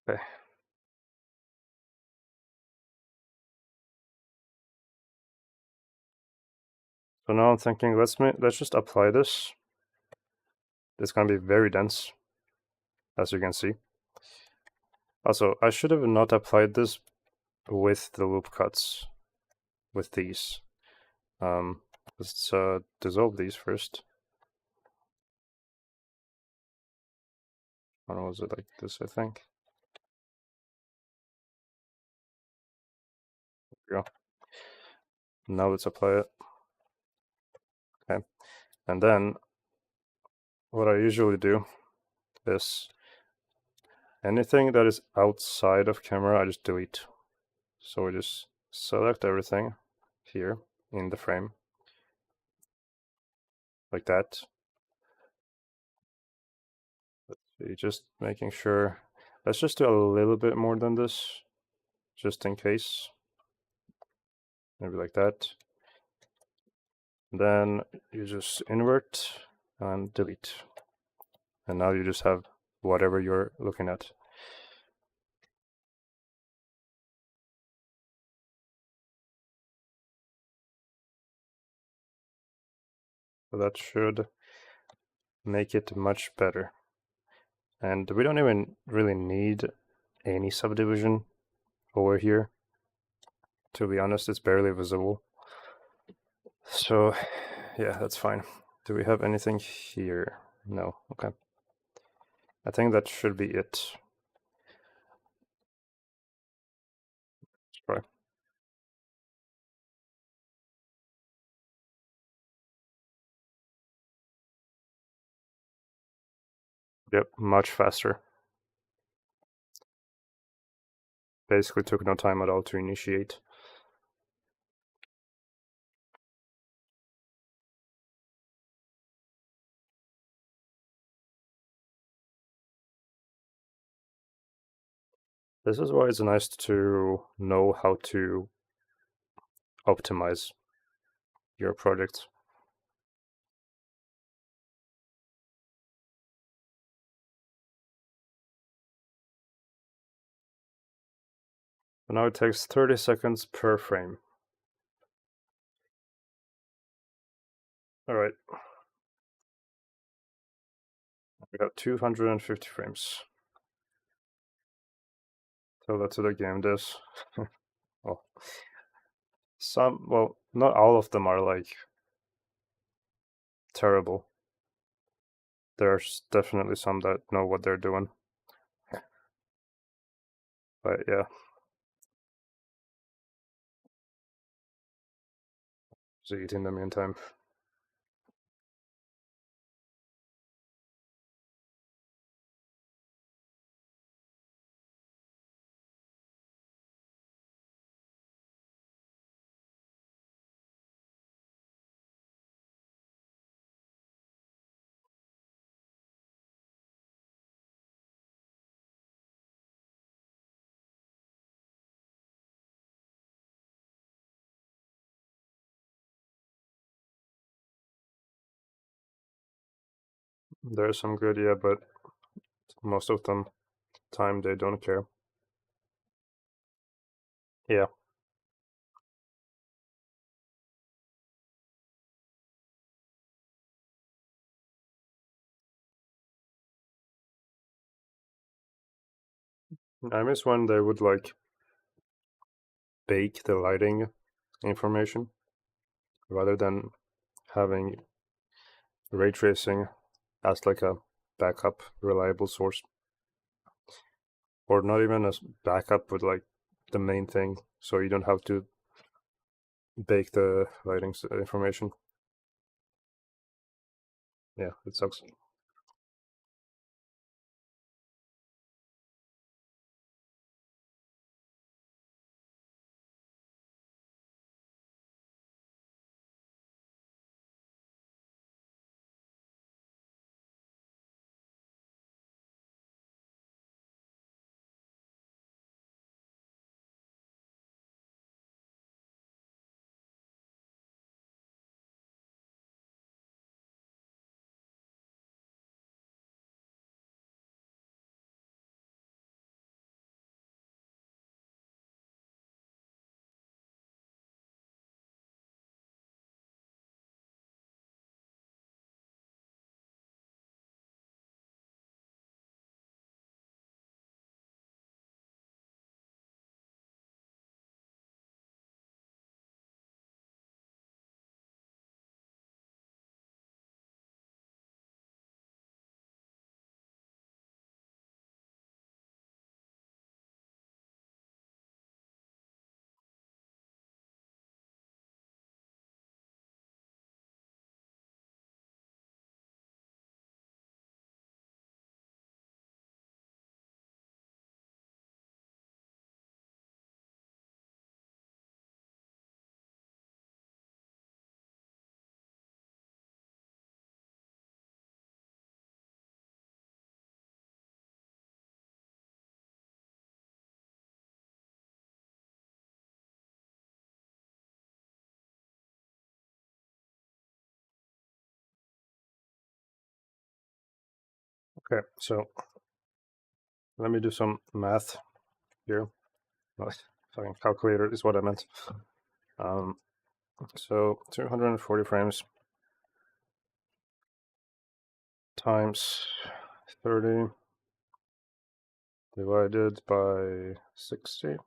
Okay. So now I'm thinking, let's just apply this. It's gonna be very dense, as you can see. Also, I should have not applied this with the loop cuts, with these. Let's dissolve these first. Or was it like this, I think? There we go. Now let's apply it. Okay. And then what I usually do is anything that is outside of camera, I just delete. So we just select everything here in the frame, like that. Let's see, just making sure. Let's just do a little bit more than this, just in case. Maybe like that. Then you just invert and delete. And now you just have whatever you're looking at. So that should make it much better. And we don't even really need any subdivision over here. To be honest, it's barely visible. So yeah, that's fine. Do we have anything here? No, okay. I think that should be it. Let's try. Yep, much faster. Basically took no time at all to initiate. This is why it's nice to know how to optimize your projects. So now it takes 30 seconds per frame. Alright. We got 250 frames. Tell that to the game disk. Well, not all of them are like terrible. There's definitely some that know what they're doing. But yeah. Just eat in the meantime. There's some good, yeah, but most of them time they don't care. Yeah. I miss when they would like bake the lighting information rather than having ray tracing as like a backup reliable source, or not even as backup but like the main thing, so you don't have to bake the lighting information. Yeah, it sucks. Okay, so let me do some math here. Fucking calculator is what I meant. So 240 frames times 30 divided by 60. Okay,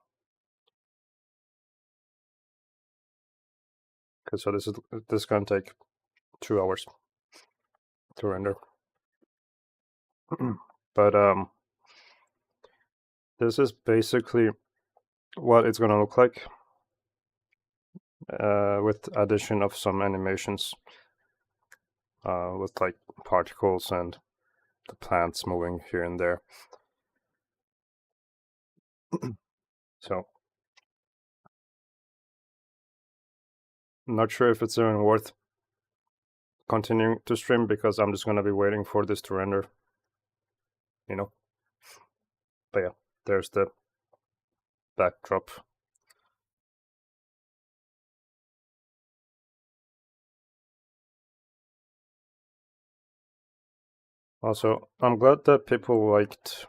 so this is gonna take 2 hours to render. But this is basically what it's gonna look like with addition of some animations with like particles and the plants moving here and there. So I'm not sure if it's even worth continuing to stream because I'm just gonna be waiting for this to render, you know. But yeah, there's the backdrop. Also, I'm glad that people liked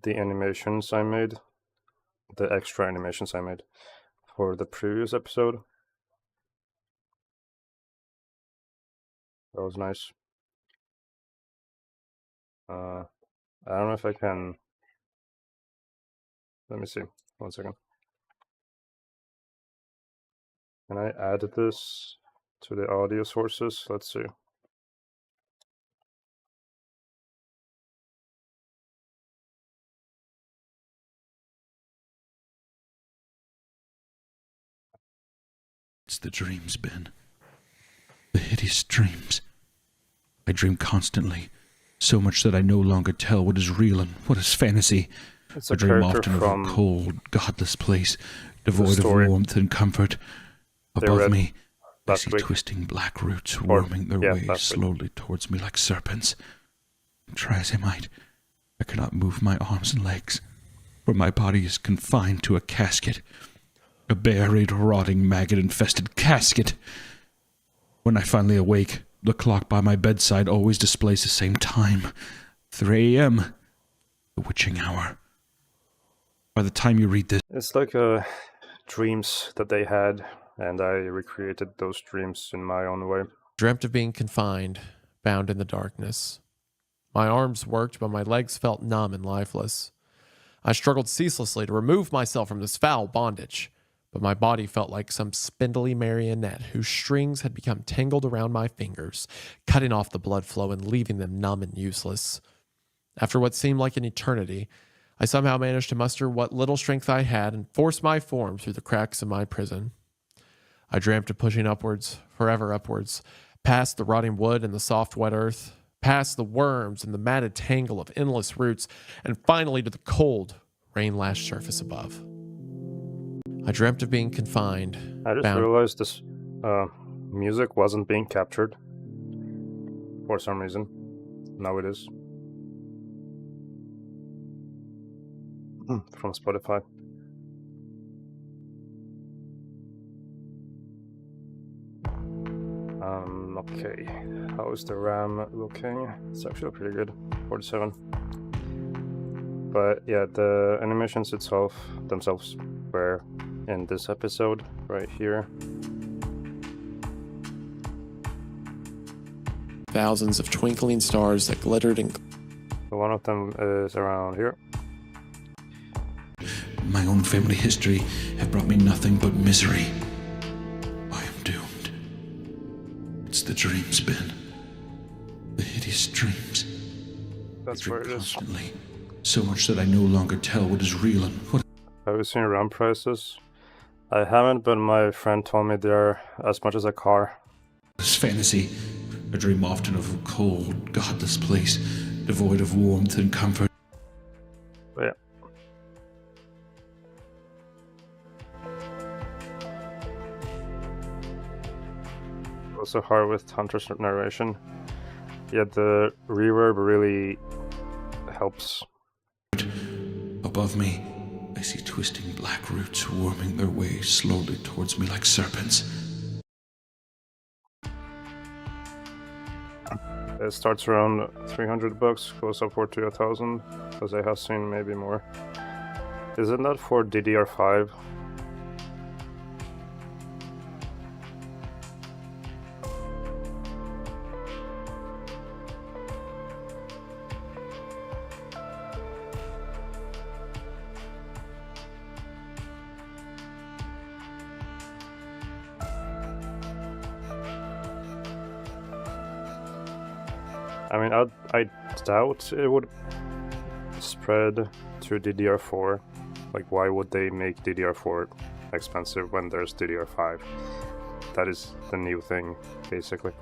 the animations I made. the extra animations I made for the previous episode. That was nice. I don't know if I can. Let me see. 1 second. Can I add this to the audio sources? Let's see. It's the dreams, Ben. The hideous dreams. I dream constantly, so much that I no longer tell what is real and what is fantasy. It's I a dream character often of from a cold, godless place, devoid of story warmth and comfort. they Above read me, I last see week. twisting black roots worming their way last week. slowly towards me like serpents. Try as I might, I cannot move my arms and legs, for my body is confined to a casket. A buried, rotting, maggot-infested casket. When I finally awake, the clock by my bedside always displays the same time. 3 a.m. The witching hour. By the time you read this... It's like dreams that they had, and I recreated those dreams in my own way. Dreamt of being confined, bound in the darkness. My arms worked, but my legs felt numb and lifeless. I struggled ceaselessly to remove myself from this foul bondage, but my body felt like some spindly marionette whose strings had become tangled around my fingers, cutting off the blood flow and leaving them numb and useless. After what seemed like an eternity, I somehow managed to muster what little strength I had and force my form through the cracks of my prison. I dreamt of pushing upwards, forever upwards, past the rotting wood and the soft wet earth, past the worms and the matted tangle of endless roots, and finally to the cold, rain-lashed surface above. I dreamt of being confined. I just realized this music wasn't being captured for some reason. Now it is. From Spotify. Okay. How is the RAM looking? It's actually pretty good. 47. But yeah, the animations themselves were in this episode right here. Thousands of twinkling stars that glittered and... One of them is around here. My own family history have brought me nothing but misery. I am doomed. It's the dreams, Ben. The hideous dreams. That's where it is. Constantly, so much that I no longer tell what is real and what... Have you seen RAM prices? I haven't, but my friend told me they're as much as a car. is fantasy. I dream often of a cold, godless place, devoid of warmth and comfort. Yeah. Also hard with Hunter's narration. Yeah, the reverb really helps. Above me, I see twisting black roots worming their way slowly towards me like serpents. It starts around $300, goes upward to 1,000, because I have seen maybe more. Isn't that for DDR5? I mean, I doubt it would spread to DDR4. Like, why would they make DDR4 expensive when there's DDR5? That is the new thing, basically.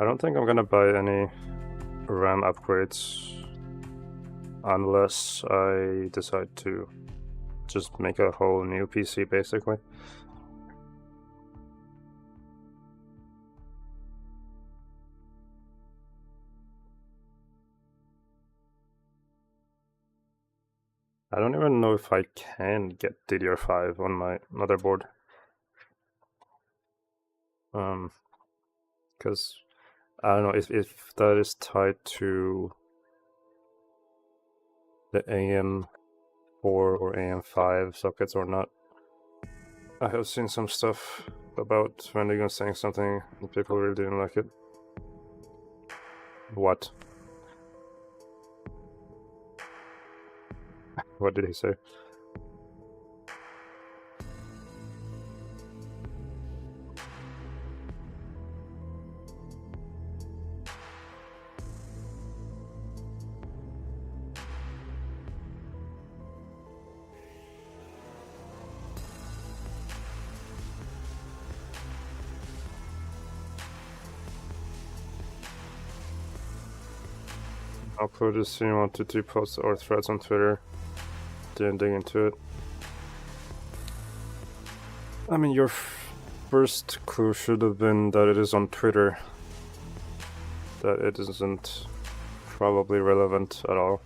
I don't think I'm gonna buy any RAM upgrades unless I decide to just make a whole new PC, basically. I don't even know if I can get DDR5 on my motherboard. Because I don't know if that is tied to the AM4 or AM5 sockets or not. I have seen some stuff about Wendigo saying something and people really didn't like it. What? What did he say? Upload this scene 1 to 2 posts or threads on Twitter. Didn't dig into it. I mean, your first clue should have been that it is on Twitter. That it isn't probably relevant at all.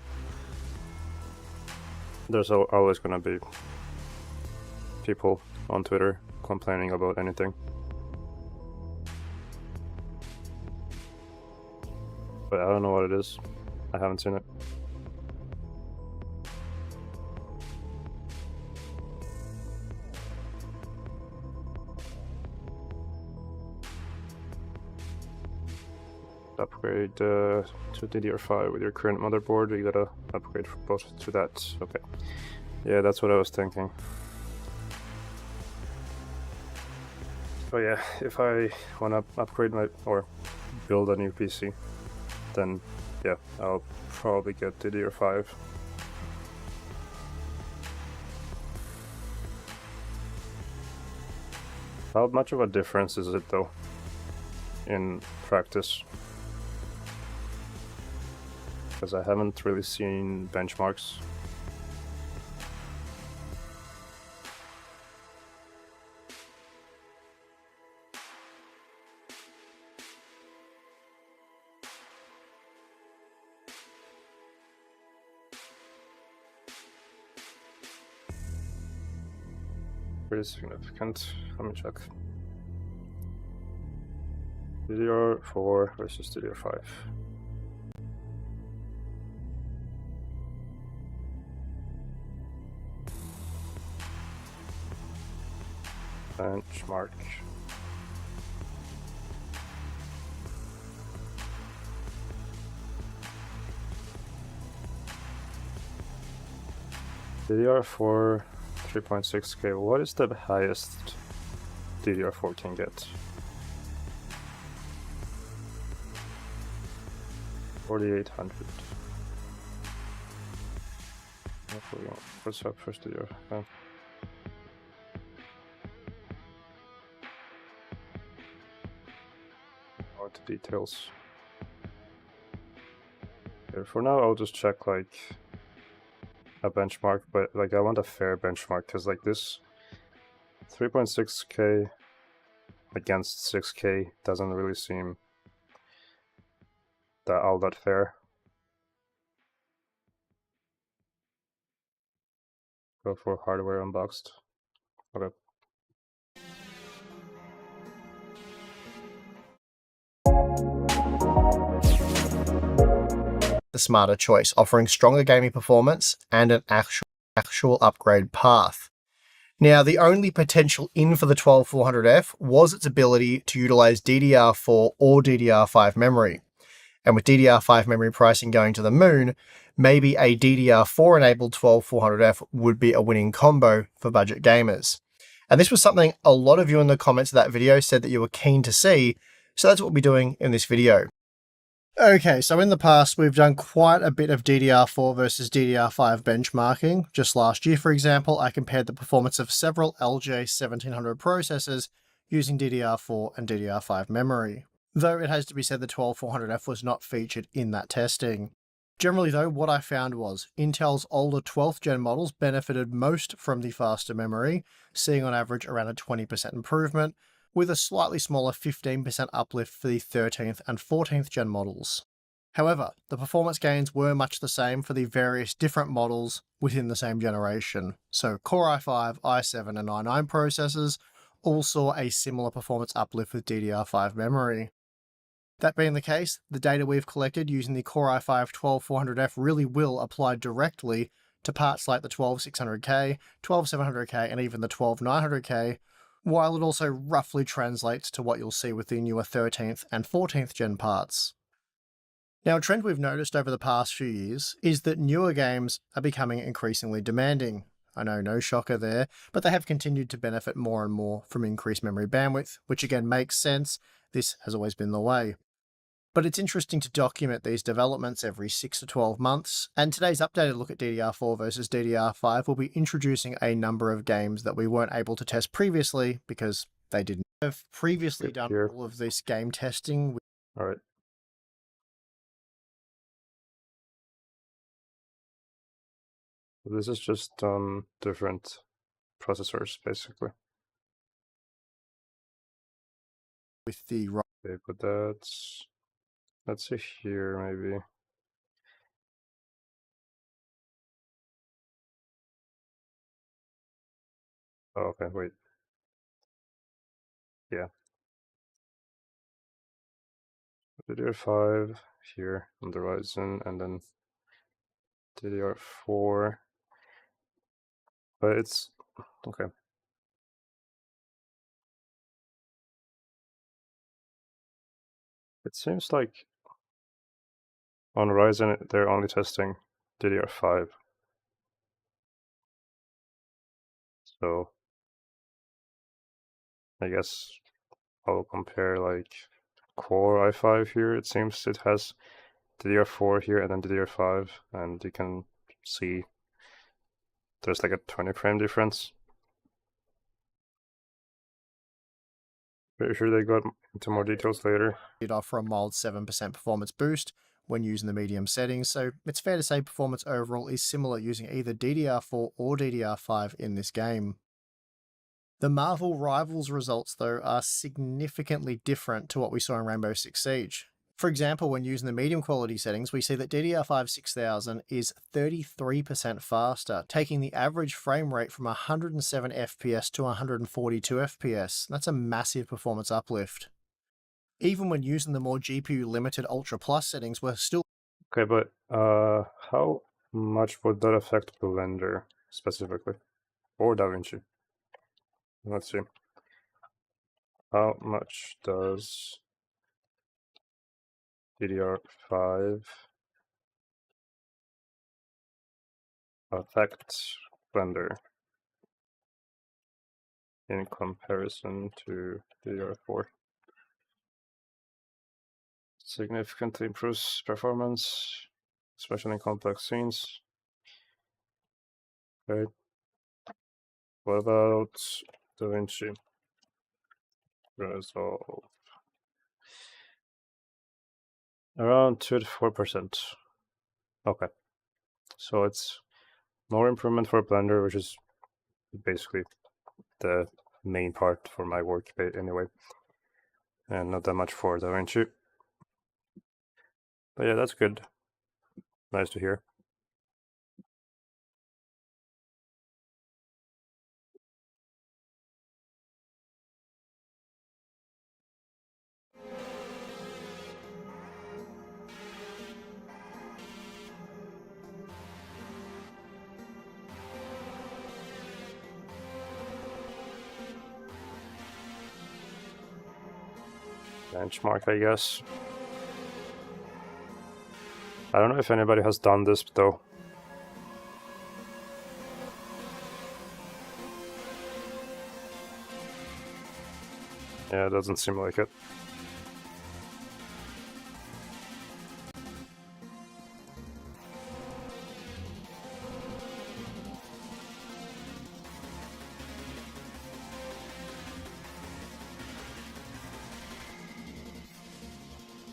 There's always gonna be people on Twitter complaining about anything. But I don't know what it is. I haven't seen it. Upgrade to DDR5 with your current motherboard. You gotta upgrade both to that. Okay. Yeah, that's what I was thinking. So yeah, if I wanna upgrade my or build a new PC, then yeah, I'll probably get DDR5. How much of a difference is it though, in practice? Because I haven't really seen benchmarks. Pretty significant. Let me check. DDR4 versus DDR5. Benchmark. DDR4 3.6K. What is the highest DDR4 can get? 4800. What's up first DDR? The details. Okay, for now I'll just check like a benchmark, but like I want a fair benchmark because like this 3.6K against 6K doesn't really seem all that fair. Go for hardware unboxed. Okay. The smarter choice, offering stronger gaming performance and an actual upgrade path. Now, the only potential in for the 12400F was its ability to utilize DDR4 or DDR5 memory. And with DDR5 memory pricing going to the moon, maybe a DDR4 enabled 12400F would be a winning combo for budget gamers. And this was something a lot of you in the comments of that video said that you were keen to see, so that's what we'll be doing in this video. Okay, so in the past, we've done quite a bit of DDR4 versus DDR5 benchmarking. Just last year, for example, I compared the performance of several LJ1700 processors using DDR4 and DDR5 memory. though it has to be said the 12400F was not featured in that testing. Generally though, what I found was Intel's older 12th gen models benefited most from the faster memory, seeing on average around a 20% improvement, with a slightly smaller 15% uplift for the 13th and 14th gen models. However, the performance gains were much the same for the various different models within the same generation, so Core i5, i7 and i9 processors all saw a similar performance uplift with DDR5 memory. That being the case, the data we've collected using the Core i5 12400F really will apply directly to parts like the 12600K, 12700K and even the 12900K, while it also roughly translates to what you'll see with the newer 13th and 14th gen parts. Now, a trend we've noticed over the past few years is that newer games are becoming increasingly demanding. I know, no shocker there, but they have continued to benefit more and more from increased memory bandwidth, which again makes sense. This has always been the way. But it's interesting to document these developments every 6 to 12 months, and today's updated look at DDR4 versus DDR5 will be introducing a number of games that we weren't able to test previously because they didn't have previously done all of this game testing. All right. This is just different processors, basically. With the okay, but that's, let's see here, maybe. Oh, okay, wait. Yeah. DDR5 here on the Ryzen, and then DDR4. But it's okay. It seems like on Ryzen they're only testing DDR5. So I guess I'll compare like Core i5 here. It seems it has DDR4 here and then DDR5, and you can see there's like a 20 frame difference. Pretty sure they got into more details later. It offer a mild 7% performance boost when using the medium settings, so it's fair to say performance overall is similar using either DDR4 or DDR5 in this game. The Marvel Rivals results, though, are significantly different to what we saw in Rainbow Six Siege. For example, when using the medium quality settings, we see that DDR5 6000 is 33% faster, taking the average frame rate from 107 FPS to 142 FPS. That's a massive performance uplift. Even when using the more GPU limited Ultra Plus settings, we're still... Okay, but how much would that affect Blender specifically? Or DaVinci? Let's see. How much does DDR5 affect Blender in comparison to DDR4? Significantly improves performance, especially in complex scenes. Okay. What about DaVinci Resolve? Around 2 to 4%. Okay. So it's more improvement for Blender, which is basically the main part for my work anyway, and not that much for DaVinci. But yeah, that's good. Nice to hear. Benchmark, I guess. I don't know if anybody has done this though. Yeah, it doesn't seem like it.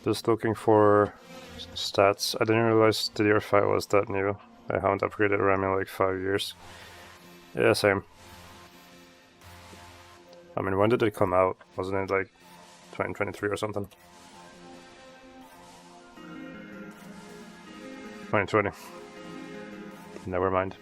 Just looking for stats. I didn't realize DDR5 was that new. I haven't upgraded RAM in like 5 years. Yeah, same. I mean, when did it come out? Wasn't it like 2023 or something? 2020. Never mind.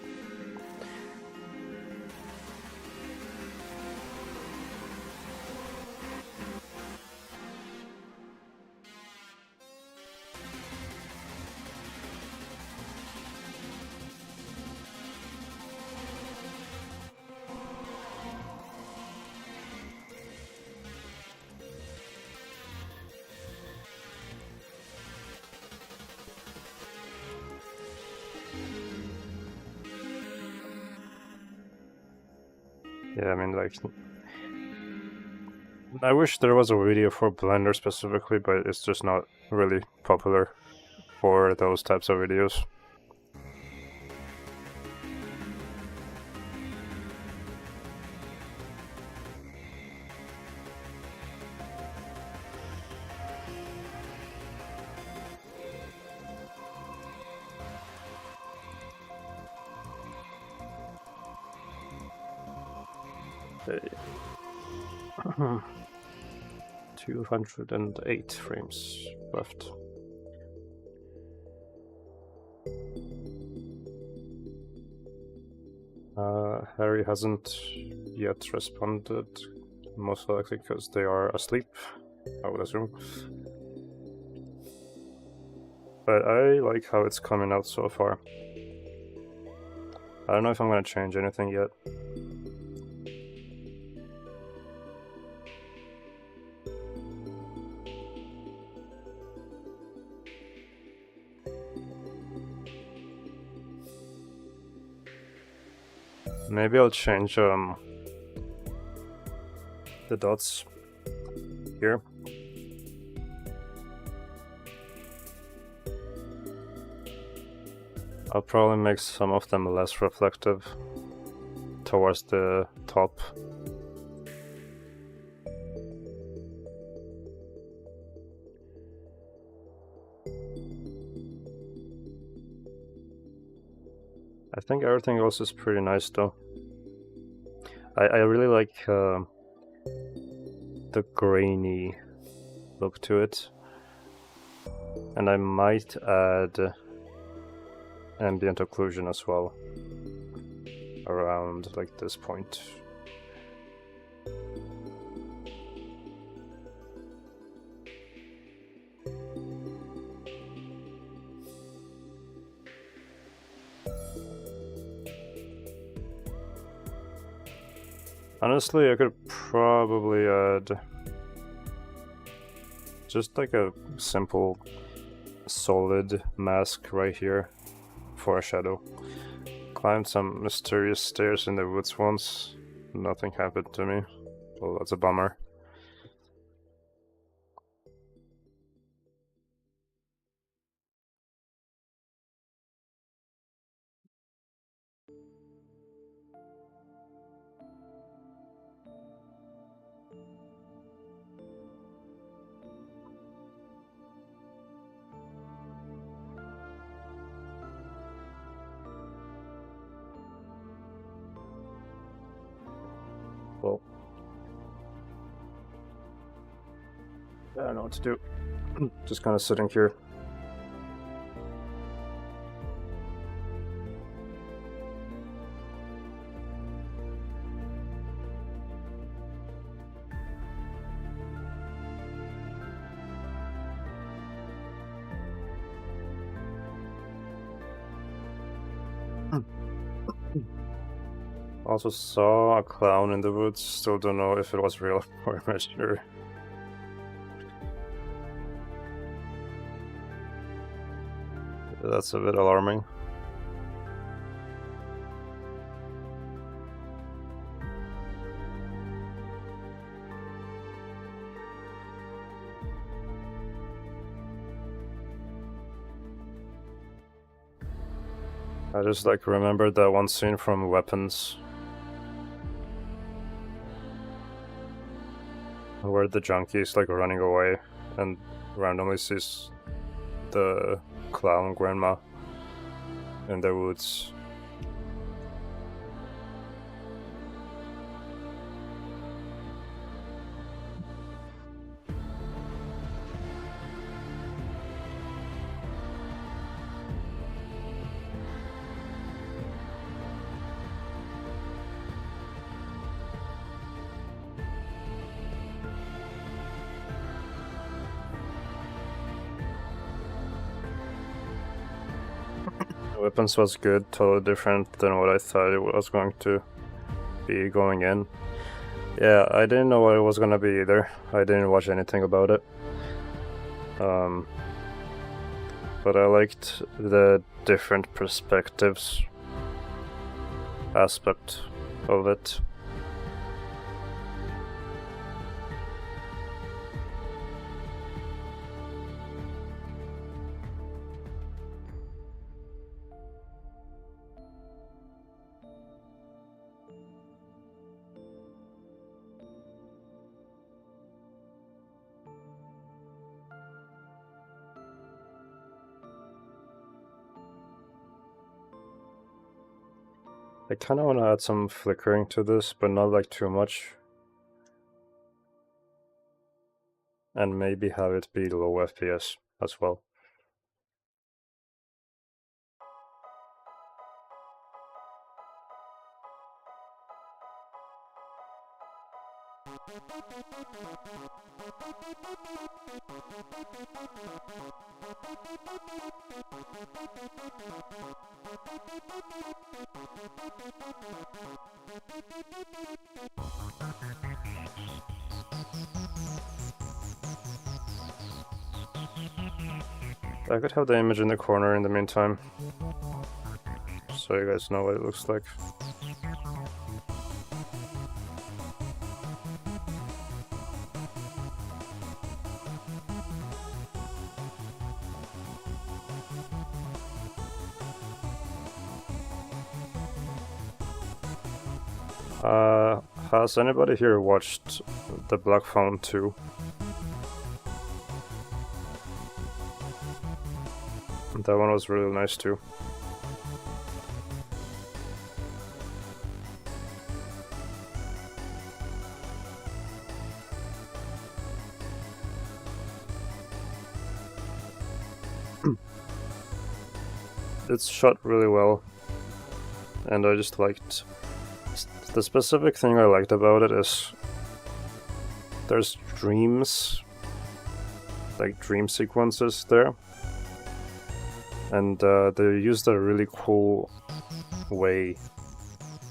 Yeah, I mean, like, I wish there was a video for Blender specifically, but it's just not really popular for those types of videos. Okay. 208 frames left. Harry hasn't yet responded, most likely because they are asleep, I would assume. But I like how it's coming out so far. I don't know if I'm gonna change anything yet. Maybe I'll change the dots here. I'll probably make some of them less reflective towards the top. I think everything else is pretty nice though. I really like the grainy look to it. And I might add ambient occlusion as well around like this point. Honestly, I could probably add just like a simple solid mask right here for a shadow. Climbed some mysterious stairs in the woods once. Nothing happened to me. Well, that's a bummer. Well, I don't know what to do. Just kind of sitting here. Also saw a clown in the woods, still don't know if it was real or imaginary. That's a bit alarming. I just like remembered that one scene from Weapons where the junkie is like running away and randomly sees the clown grandma in the woods. The weapons was good, totally different than what I thought it was going to be going in. Yeah, I didn't know what it was gonna be either. I didn't watch anything about it. But I liked the different perspectives aspect of it. I kind of want to add some flickering to this, but not like too much. And maybe have it be low FPS as well. I could have the image in the corner in the meantime, so you guys know what it looks like. Has anybody here watched The Black Phone 2? That one was really nice too. It's shot really well, and I just liked the specific thing I liked about it is there's dreams, like dream sequences there, and they used a really cool way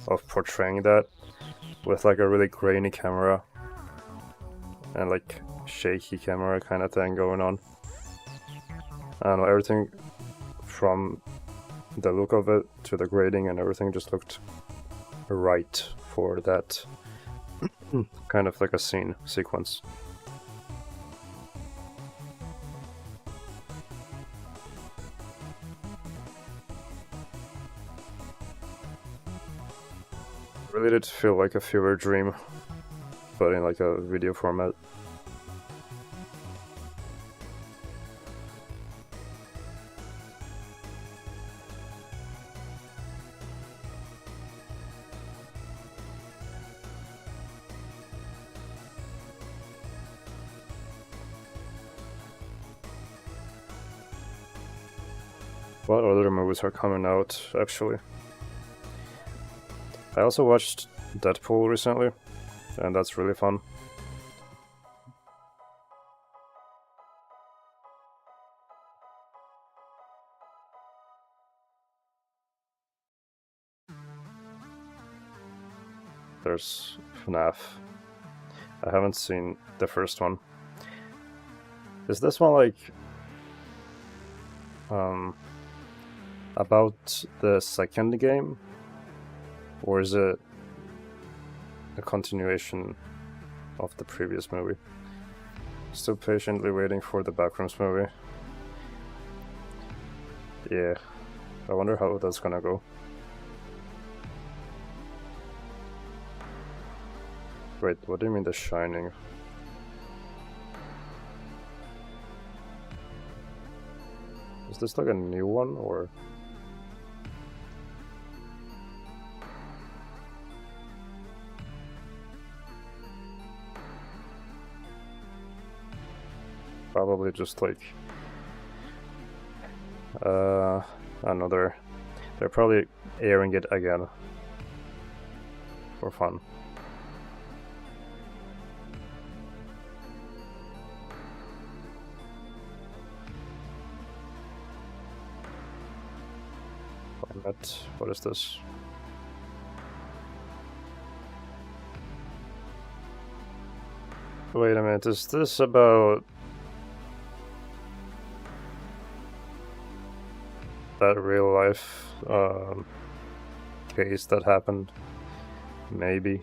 of portraying that with like a really grainy camera and like shaky camera kind of thing going on. I don't know, everything from the look of it to the grading and everything just looked right for that kind of like a scene sequence. Really did feel like a fever dream, but in like a video format. What other movies are coming out, actually? I also watched Deadpool recently, and that's really fun. There's FNAF. I haven't seen the first one. Is this one like about the second game? Or is it a continuation of the previous movie? Still patiently waiting for the Backrooms movie. Yeah, I wonder how that's gonna go. Wait, what do you mean The Shining? Is this like a new one, or? Probably just like another. They're probably airing it again for fun. What is this? Wait a minute, is this about that real life case that happened? Maybe.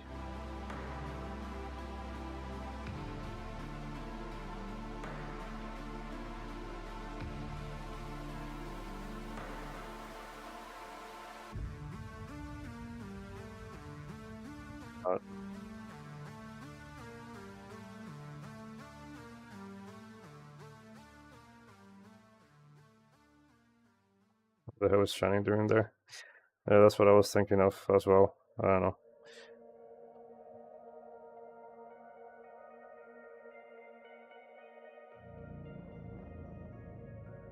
What the hell was shining doing there? Yeah, that's what I was thinking of as well. I don't know.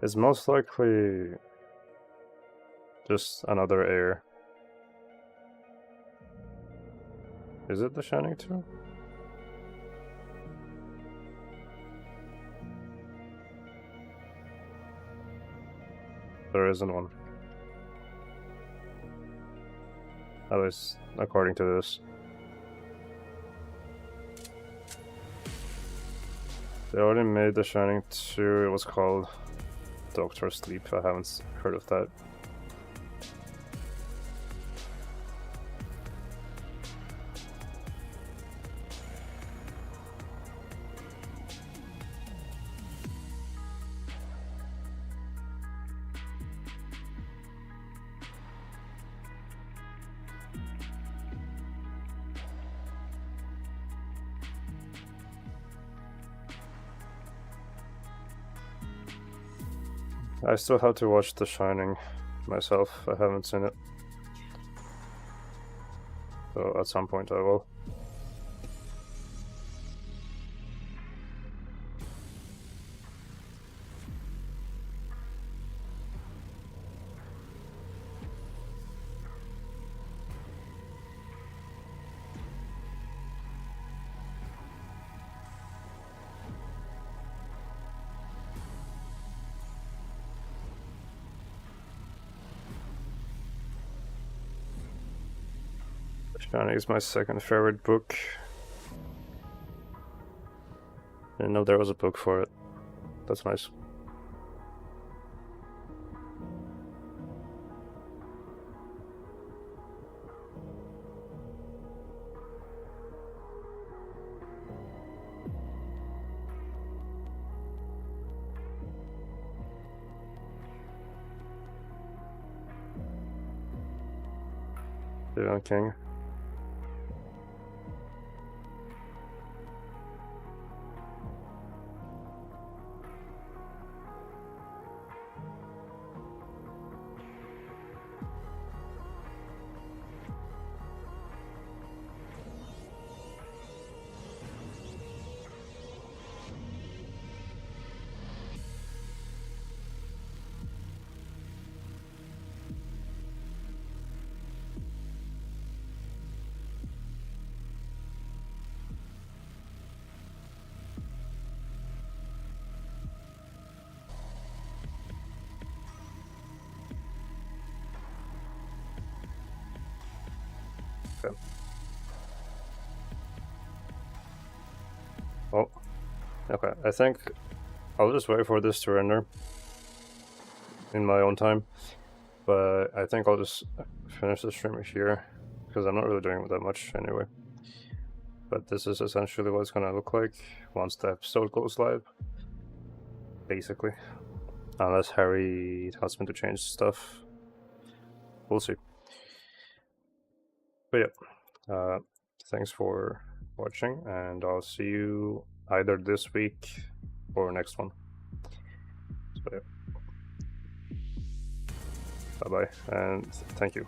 It's most likely just another air. Is it the shining too? There isn't one. At least according to this. They already made The Shining 2. It was called Doctor Sleep. I haven't heard of that. I still have to watch The Shining myself. I haven't seen it. So at some point I will. Shining is my second favorite book. I didn't know there was a book for it. That's nice. Stephen King. Okay. Oh, okay. I think I'll just wait for this to render in my own time, but I think I'll just finish the stream here because I'm not really doing that much anyway. But this is essentially what it's gonna look like once the episode goes live, basically. Unless Harry tells me to change stuff. We'll see. But yeah, thanks for watching, and I'll see you either this week or next one. So yeah. Bye bye, and thank you.